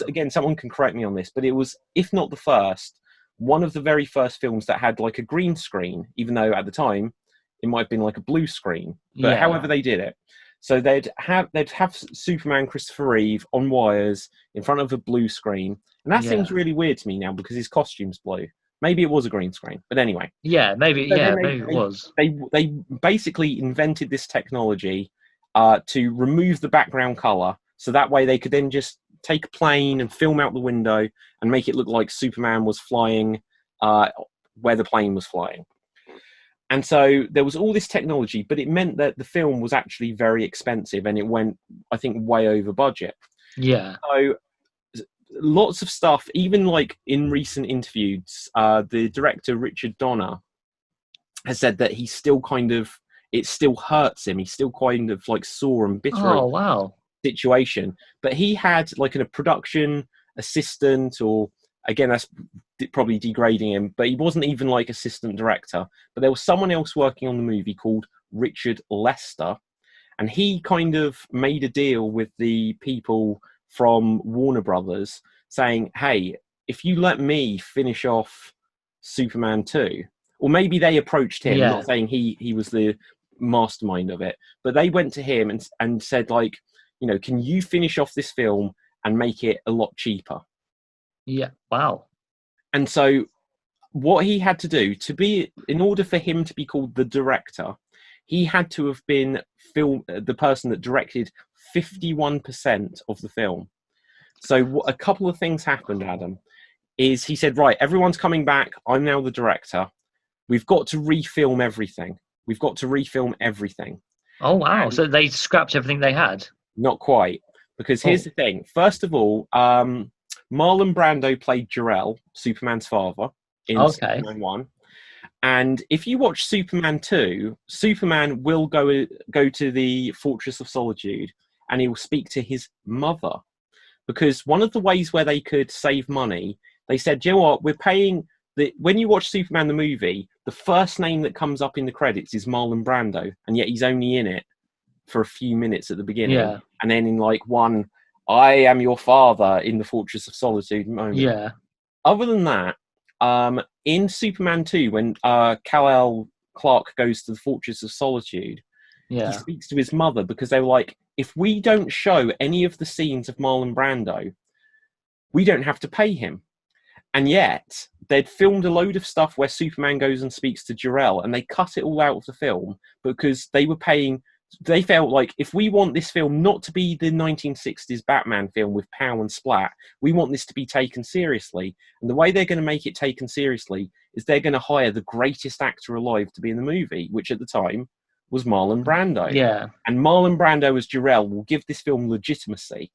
again, someone can correct me on this, but it was, if not the first, one of the very first films that had like a green screen, even though at the time it might have been like a blue screen, but however they did it. So they'd have Superman Christopher Reeve on wires in front of a blue screen. And that seems really weird to me now because his costume's blue. Maybe it was a green screen, but anyway. Yeah, maybe it was. They basically invented this technology to remove the background color, so that way they could then just take a plane and film out the window and make it look like Superman was flying where the plane was flying. And so there was all this technology, but it meant that the film was actually very expensive and it went, I think, way over budget. Yeah. So lots of stuff, even like in recent interviews, the director, Richard Donner, has said that he's still kind of, it still hurts him. He's still kind of like sore and bitter. Oh, wow. Situation. But he had like a production assistant, or again, that's probably degrading him, but he wasn't even like assistant director. But there was someone else working on the movie called Richard Lester, and he kind of made a deal with the people from Warner Brothers saying, hey, if you let me finish off Superman 2, or maybe they approached him, not saying he was the mastermind of it, but they went to him and said, like, you know, can you finish off this film and make it a lot cheaper? Yeah. Wow. And so what he had to do in order for him to be called the director, he had to have been the person that directed 51% of the film. So a couple of things happened, Adam, is he said, right, everyone's coming back. I'm now the director. We've got to refilm everything. Oh, wow. So they scrapped everything they had? Not quite. Because here's the thing. First of all, Marlon Brando played Jor-El, Superman's father, in Superman 1. And if you watch Superman 2, Superman will go to the Fortress of Solitude and he will speak to his mother. Because one of the ways where they could save money, they said, you know what, we're paying... when you watch Superman the movie, the first name that comes up in the credits is Marlon Brando, and yet he's only in it for a few minutes at the beginning. Yeah. And then in like one, I am your father in the Fortress of Solitude moment. Yeah. Other than that, in Superman 2, when Kal-El Clark goes to the Fortress of Solitude, he speaks to his mother because they were like, if we don't show any of the scenes of Marlon Brando, we don't have to pay him. And yet, they'd filmed a load of stuff where Superman goes and speaks to Jor-El, and they cut it all out of the film because they were paying... They felt like, if we want this film not to be the 1960s Batman film with pow and splat, we want this to be taken seriously. And the way they're going to make it taken seriously is they're going to hire the greatest actor alive to be in the movie, which at the time was Marlon Brando. Yeah. And Marlon Brando as Jor-El will give this film legitimacy.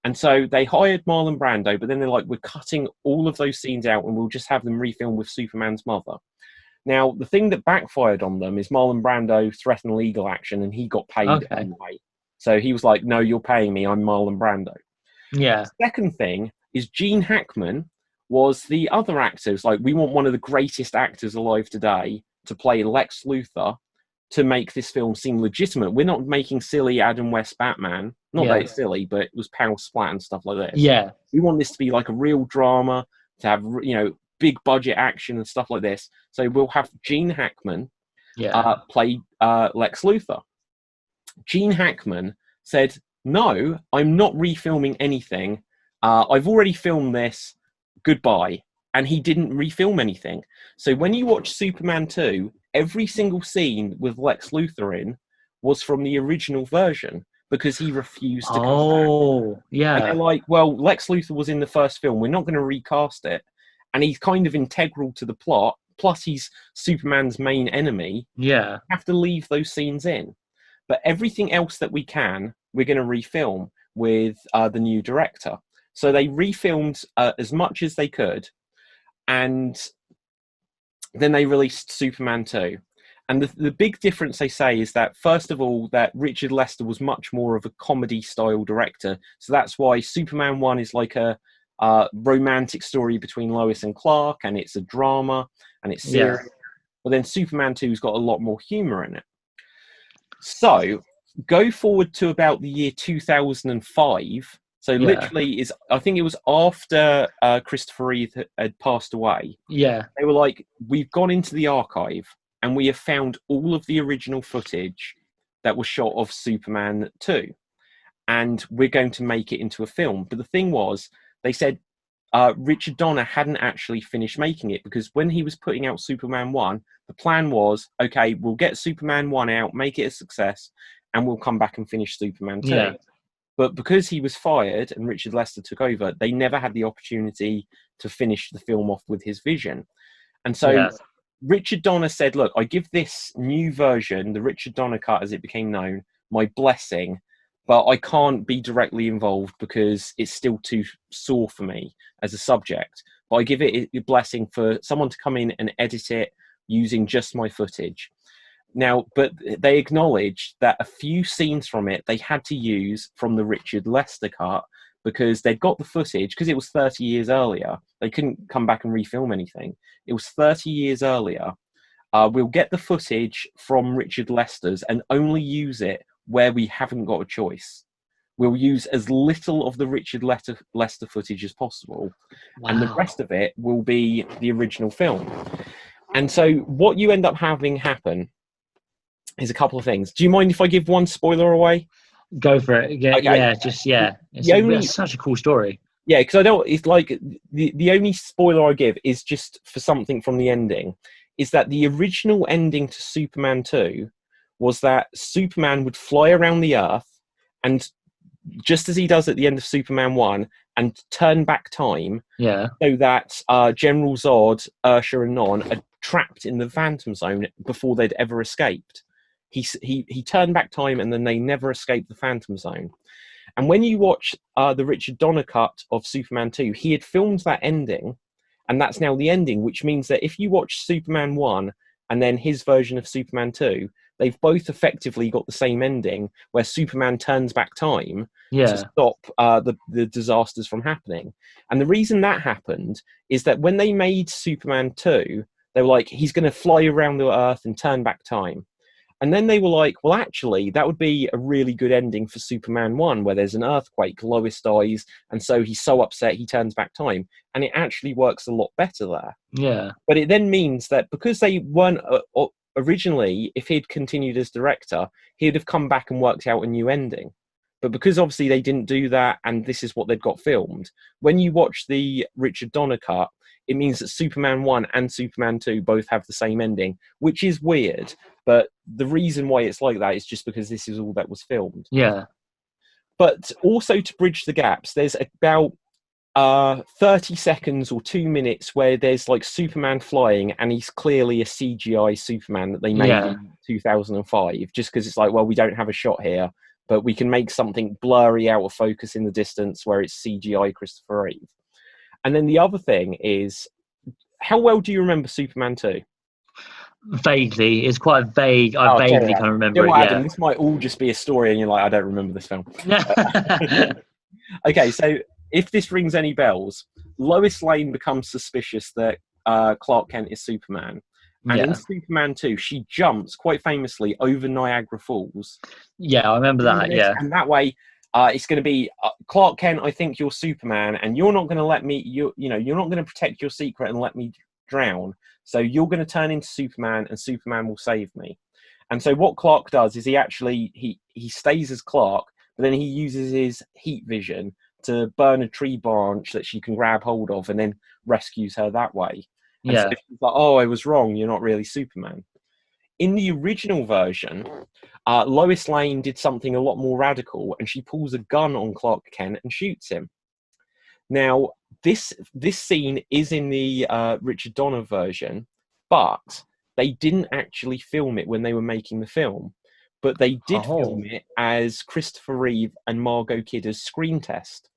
And so they hired Marlon Brando, but then they're like, we're cutting all of those scenes out and we'll just have them refilmed with Superman's mother. Now, the thing that backfired on them is Marlon Brando threatened legal action and he got paid anyway. So he was like, no, you're paying me. I'm Marlon Brando. Yeah. The second thing is Gene Hackman was the other actors. Like, we want one of the greatest actors alive today to play Lex Luthor to make this film seem legitimate. We're not making silly Adam West Batman. Not that it's silly, but it was power splat and stuff like this. Yeah. We want this to be like a real drama, to have, you know, big budget action and stuff like this. So we'll have Gene Hackman play Lex Luthor. Gene Hackman said, no, I'm not refilming anything. I've already filmed this. Goodbye. And he didn't refilm anything. So when you watch Superman 2, every single scene with Lex Luthor in was from the original version because he refused to come back. Oh, yeah. And they're like, well, Lex Luthor was in the first film. We're not going to recast it. And he's kind of integral to the plot. Plus, he's Superman's main enemy. Yeah. We have to leave those scenes in. But everything else that we can, we're going to refilm with the new director. So they refilmed as much as they could. And then they released Superman 2. And the big difference, they say, is that, first of all, that Richard Lester was much more of a comedy-style director. So that's why Superman 1 is like a romantic story between Lois and Clark, and it's a drama, and it's serious. Yeah. But then Superman 2's got a lot more humour in it. So, go forward to about the year 2005. So literally, I think it was after Christopher Reeve had passed away. Yeah. They were like, we've gone into the archive and we have found all of the original footage that was shot of Superman 2. And we're going to make it into a film. But the thing was, they said Richard Donner hadn't actually finished making it, because when he was putting out Superman 1, the plan was, okay, we'll get Superman 1 out, make it a success, and we'll come back and finish Superman 2. Yeah. But because he was fired and Richard Lester took over, they never had the opportunity to finish the film off with his vision. And so Richard Donner said, look, I give this new version, the Richard Donner cut as it became known, my blessing, but I can't be directly involved because it's still too sore for me as a subject. But I give it a blessing for someone to come in and edit it using just my footage. Now, but they acknowledged that a few scenes from it they had to use from the Richard Lester cut because they'd got the footage, because it was 30 years earlier. They couldn't come back and refilm anything. It was 30 years earlier. We'll get the footage from Richard Lester's and only use it where we haven't got a choice. We'll use as little of the Richard Lester footage as possible. Wow. And the rest of it will be the original film. And so what you end up having happen is a couple of things. Do you mind if I give one spoiler away? Go for it. Yeah, okay. It's such a cool story. Yeah, because I don't. It's like the only spoiler I give is just for something from the ending. Is that the original ending to Superman 2 was that Superman would fly around the Earth, and just as he does at the end of Superman 1, and turn back time, so that General Zod, Ursha, and Non are trapped in the Phantom Zone before they'd ever escaped. He turned back time, and then they never escaped the Phantom Zone. And when you watch the Richard Donner cut of Superman 2, he had filmed that ending, and that's now the ending, which means that if you watch Superman 1 and then his version of Superman 2, they've both effectively got the same ending, where Superman turns back time to stop the disasters from happening. And the reason that happened is that when they made Superman 2, they were like, he's going to fly around the Earth and turn back time. And then they were like, well, actually, that would be a really good ending for Superman 1, where there's an earthquake, Lois dies, and so he's so upset he turns back time. And it actually works a lot better there. Yeah. But it then means that because they weren't originally, if he'd continued as director, he'd have come back and worked out a new ending. But because obviously they didn't do that, and this is what they'd got filmed, when you watch the Richard Donner cut, it means that Superman 1 and Superman 2 both have the same ending, which is weird. But the reason why it's like that is just because this is all that was filmed. Yeah. But also to bridge the gaps, there's about 30 seconds or 2 minutes where there's like Superman flying, and he's clearly a CGI Superman that they made in 2005, just because it's like, well, we don't have a shot here, but we can make something blurry out of focus in the distance where it's CGI Christopher Reeve. And then the other thing is, how well do you remember Superman 2? Vaguely. It's quite vague. I vaguely kind of remember it. Adam, this might all just be a story and you're like, I don't remember this film. Okay, so if this rings any bells, Lois Lane becomes suspicious that Clark Kent is Superman. And in Superman 2, she jumps quite famously over Niagara Falls. Yeah, I remember that, And that way, it's going to be, Clark Kent, I think you're Superman, and you're not going to let me, you're not going to protect your secret and let me drown. So you're going to turn into Superman, and Superman will save me. And so what Clark does is he stays as Clark, but then he uses his heat vision to burn a tree branch that she can grab hold of, and then rescues her that way. And so she's like, oh, I was wrong. You're not really Superman. In the original version, Lois Lane did something a lot more radical, and she pulls a gun on Clark Kent and shoots him. Now, this scene is in the Richard Donner version, but they didn't actually film it when they were making the film. But they did film it as Christopher Reeve and Margot Kidder's screen test.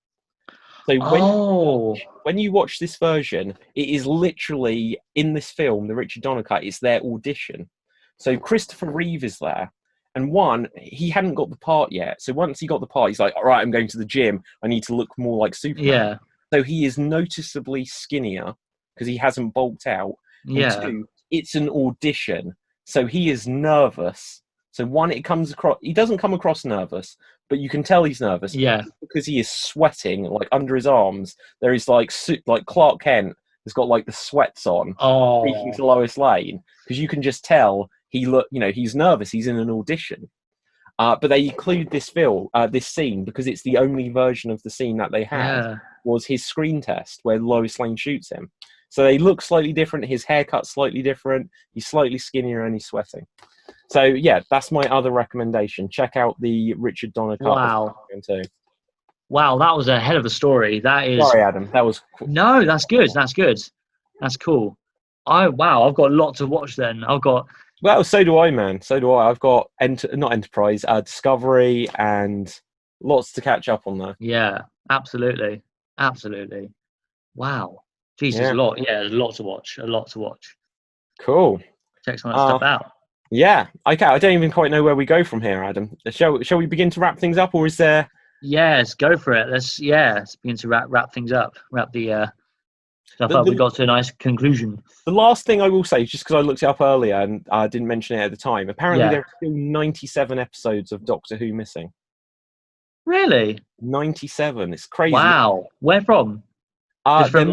So when you watch this version, it is literally in this film, the Richard Donner cut, it's their audition. So Christopher Reeve is there, and he hadn't got the part yet. So once he got the part, he's like, all right, I'm going to the gym. I need to look more like Superman. Yeah. So he is noticeably skinnier because he hasn't bulked out. Yeah. And 2, it's an audition. So he is nervous. So 1, he doesn't come across nervous, but you can tell he's nervous. Yeah. Because he is sweating, like under his arms. There is like Clark Kent has got like the sweats on, speaking to Lois Lane, because you can just tell he's nervous. He's in an audition. But they include this scene because it's the only version of the scene that they had was his screen test where Lois Lane shoots him. So they look slightly different. His haircut's slightly different. He's slightly skinnier and he's sweating. So yeah, that's my other recommendation. Check out the Richard Donner cut. Wow. Wow, that was a hell of a story. That is. Sorry, Adam. That was. No, that's good. That's good. That's cool. I've got a lot to watch then. Well, so do I, man. So do I. I've got not Enterprise, Discovery, and lots to catch up on there. Yeah, absolutely. Wow. Jesus, a lot. Yeah, there's a lot to watch. Cool. Check some of that stuff out. Yeah. Okay. I don't even quite know where we go from here, Adam. Shall we begin to wrap things up, or is there? Yes, go for it. Let's begin to wrap things up. Wrap the stuff up. We got to a nice conclusion. The last thing I will say, just because I looked it up earlier and I didn't mention it at the time, apparently there are still 97 episodes of Doctor Who missing. Really? 97. It's crazy. Wow. Where from? They're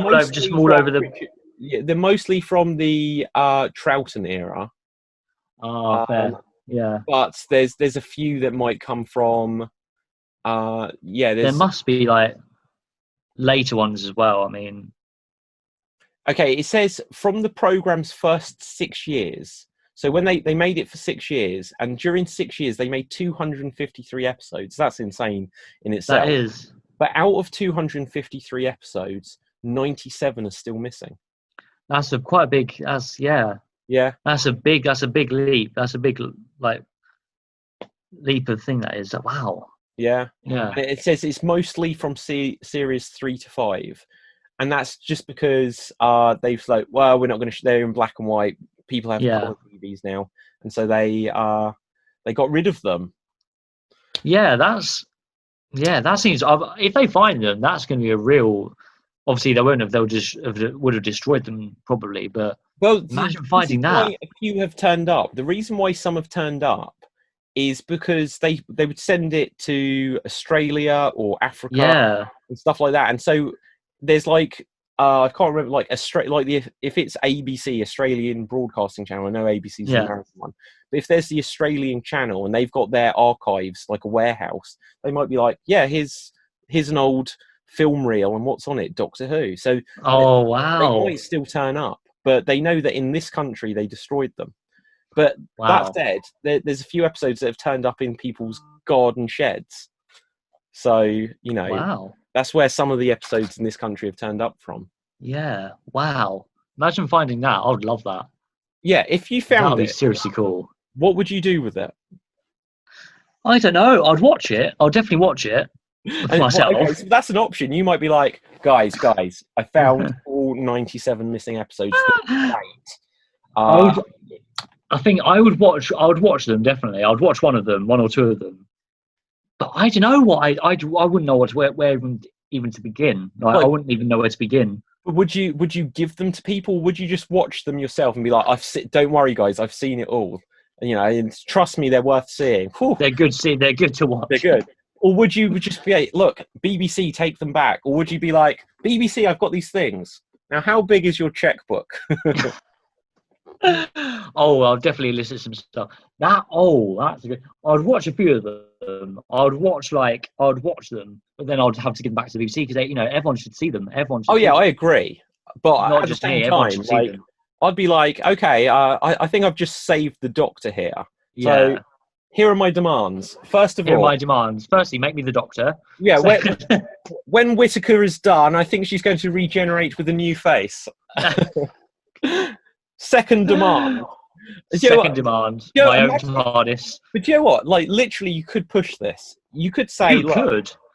mostly from the Troughton era. Fair. Yeah. But there's a few that might come from. There must be like later ones as well. I mean. Okay, it says from the program's first 6 years. So when they made it for 6 years, and during 6 years they made 253 episodes. That's insane in itself. That is. But out of 253 episodes, 97 are still missing. That's quite a big. Yeah. That's a big leap. That's a big leap of thing. That is. Wow. Yeah. Yeah. It says it's mostly from series 3 to 5. And that's just because they've we're not going to. They're in black and white. People have color TVs now, and so they got rid of them. Yeah, that seems. If they find them, that's going to be a real. Obviously, they won't have. Would have destroyed them probably. But imagine finding that. A few have turned up. The reason why some have turned up is because they would send it to Australia or Africa and stuff like that, and so. There's I can't remember if it's ABC, Australian Broadcasting Channel. I know ABC's the American one, but if there's the Australian channel and they've got their archives like a warehouse, they might be like, here's an old film reel and what's on it, Doctor Who. So they might still turn up, but they know that in this country they destroyed them. But that said, there's a few episodes that have turned up in people's garden sheds. So that's where some of the episodes in this country have turned up from. Yeah. Wow. Imagine finding that. I would love that. Yeah. If you found that would be seriously cool. What would you do with it? I don't know. I'd watch it. I'll definitely watch it for myself. Okay, so that's an option. You might be like, guys, I found all 97 missing episodes. I think I would watch them definitely. I'd watch one or two of them. But I don't know what I wouldn't know where even to begin. I wouldn't even know where to begin. But would you give them to people? Would you just watch them yourself and be like, don't worry, guys, I've seen it all. And trust me, they're worth seeing. Whew. They're good. They're good to watch. They're good. Or would you just be look, BBC, take them back? Or would you be like, BBC, I've got these things. Now, how big is your checkbook? I'll definitely listen to some stuff. That's good. I'd watch a few of them. I'd watch them, but then I'd have to give them back to the BBC because everyone should see them. I agree. But not at just the same time, I'd be like, okay, I think I've just saved the Doctor here. So here are my demands. Firstly, make me the Doctor. Yeah. When Whittaker is done, I think she's going to regenerate with a new face. Second demand. My own TARDIS. But do you know what? Literally, you could push this. You could say,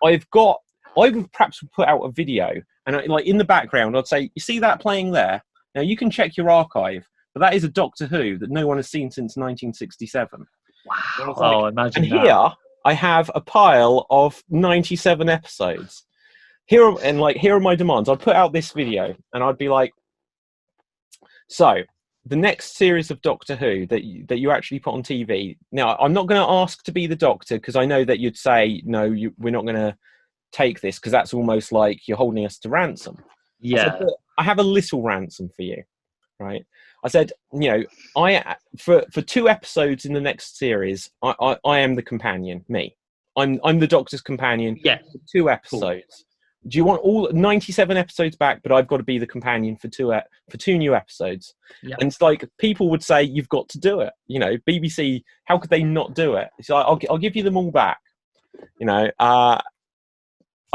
I've got I would perhaps put out a video, and like in the background, I'd say, you see that playing there? Now you can check your archive, but that is a Doctor Who that no one has seen since 1967. Wow! Like, Imagine and that. here I have a pile of 97 episodes. Here are my demands. I'd put out this video, and I'd be like, so the next series of Doctor Who that you actually put on TV. Now, I'm not going to ask to be the Doctor, because I know that you'd say, no, we're not going to take this, because that's almost like you're holding us to ransom. Yeah. I have a little ransom for you, right? I said, for 2 episodes in the next series, I am the companion, me. I'm the Doctor's companion. Yeah. For 2 episodes. Cool. Do you want all 97 episodes back, but I've got to be the companion for 2 new episodes? Yeah. And it's like, people would say, you've got to do it. BBC, how could they not do it? So I'll give you them all back. I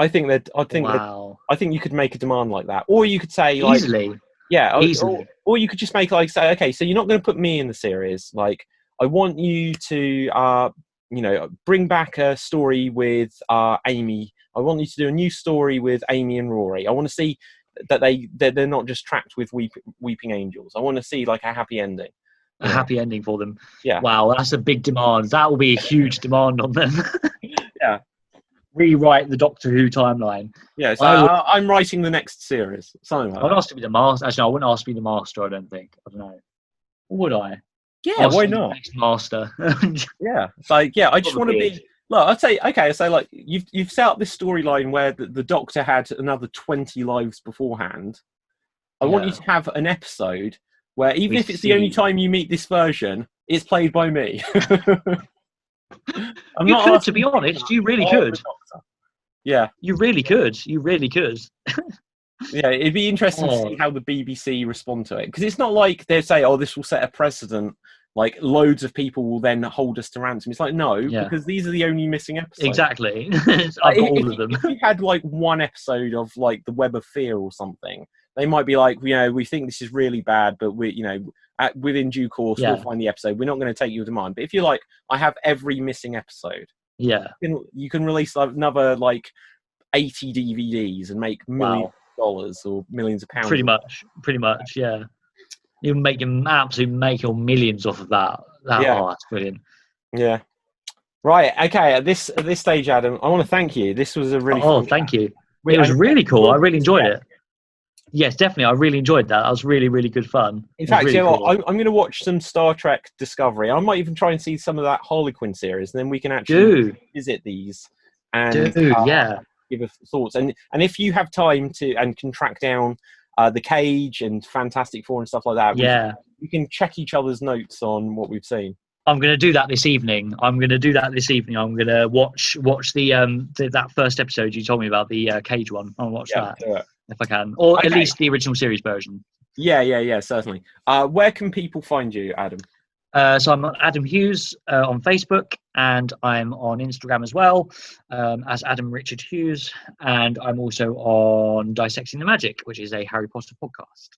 think you could make a demand like that, or you could say, like, easily. Yeah, easily. Or you could just make, like, say, okay, so you're not going to put me in the series. Like, I want you to, bring back a story with Amy. I want you to do a new story with Amy and Rory. I want to see that they're not just trapped with weeping angels. I want to see, like, a happy ending. A happy ending for them. Yeah. Wow, that's a big demand. That will be a huge demand on them. Yeah. Rewrite the Doctor Who timeline. Yeah, so I'm writing the next series. Something like that. I'd ask to be the master. Actually, I wouldn't ask to be the master, I don't think. I don't know. Or would I? Yeah, why not? Next master. Yeah. It's like, yeah, I just want to be... Look, I'd say, okay, so, like, you've set up this storyline where the Doctor had another 20 lives beforehand. I want you to have an episode where, even if it's the only time you meet this version, it's played by me. You could, to be honest, you really could. Yeah. You really could. You really could. Yeah, it'd be interesting to see how the BBC respond to it. Because it's not like they say, oh, this will set a precedent. Like, loads of people will then hold us to ransom. It's like, no, because these are the only missing episodes. Exactly. I've got all of them. If you had, like, one episode of, like, The Web of Fear or something, they might be like, we think this is really bad, but within due course, we'll find the episode. We're not going to take your demand. But if you're like, I have every missing episode, you can release another, like, 80 DVDs and make millions of dollars or millions of pounds. Pretty much, yeah. You make them absolutely make your millions off of that. Oh, that's brilliant. Yeah. Right. Okay. At this stage, Adam, I want to thank you. This was a really fun thank chat. you. It was really cool. I really enjoyed it. Yes, definitely. I really enjoyed that. That was really, really good fun. In fact, really cool. I'm going to watch some Star Trek Discovery. I might even try and see some of that Harlequin series, and then we can actually visit these and give us thoughts. And if you have time and can track down The Cage and Fantastic Four and stuff like that, we can check each other's notes on what we've seen. I'm going to do that this evening. I'm going to watch that first episode you told me about, the Cage one. I'll watch that if I can, or at least the original series version. Yeah, certainly. Where can people find you, Adam? So I'm on Adam Hughes on Facebook, and I'm on Instagram as well as Adam Richard Hughes, and I'm also on Dissecting the Magic, which is a Harry Potter podcast.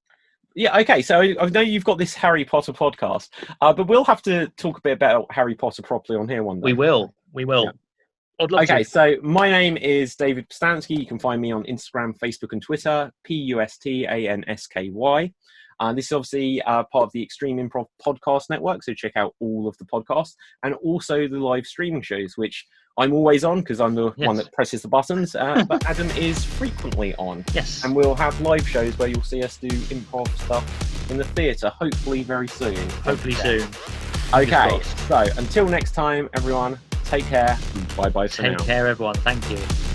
Yeah, okay, so I know you've got this Harry Potter podcast, but we'll have to talk a bit about Harry Potter properly on here one day. We will. Yeah. I'd love to. So my name is David Pustansky. You can find me on Instagram, Facebook and Twitter, Pustansky. This is obviously part of the Extreme Improv podcast network, so check out all of the podcasts, and also the live streaming shows, which I'm always on because I'm the one that presses the buttons, but Adam is frequently on. Yes. And we'll have live shows where you'll see us do improv stuff in the theatre, hopefully very soon. Soon. Okay, so until next time, everyone, take care. Bye-bye for now. Take care, everyone. Thank you.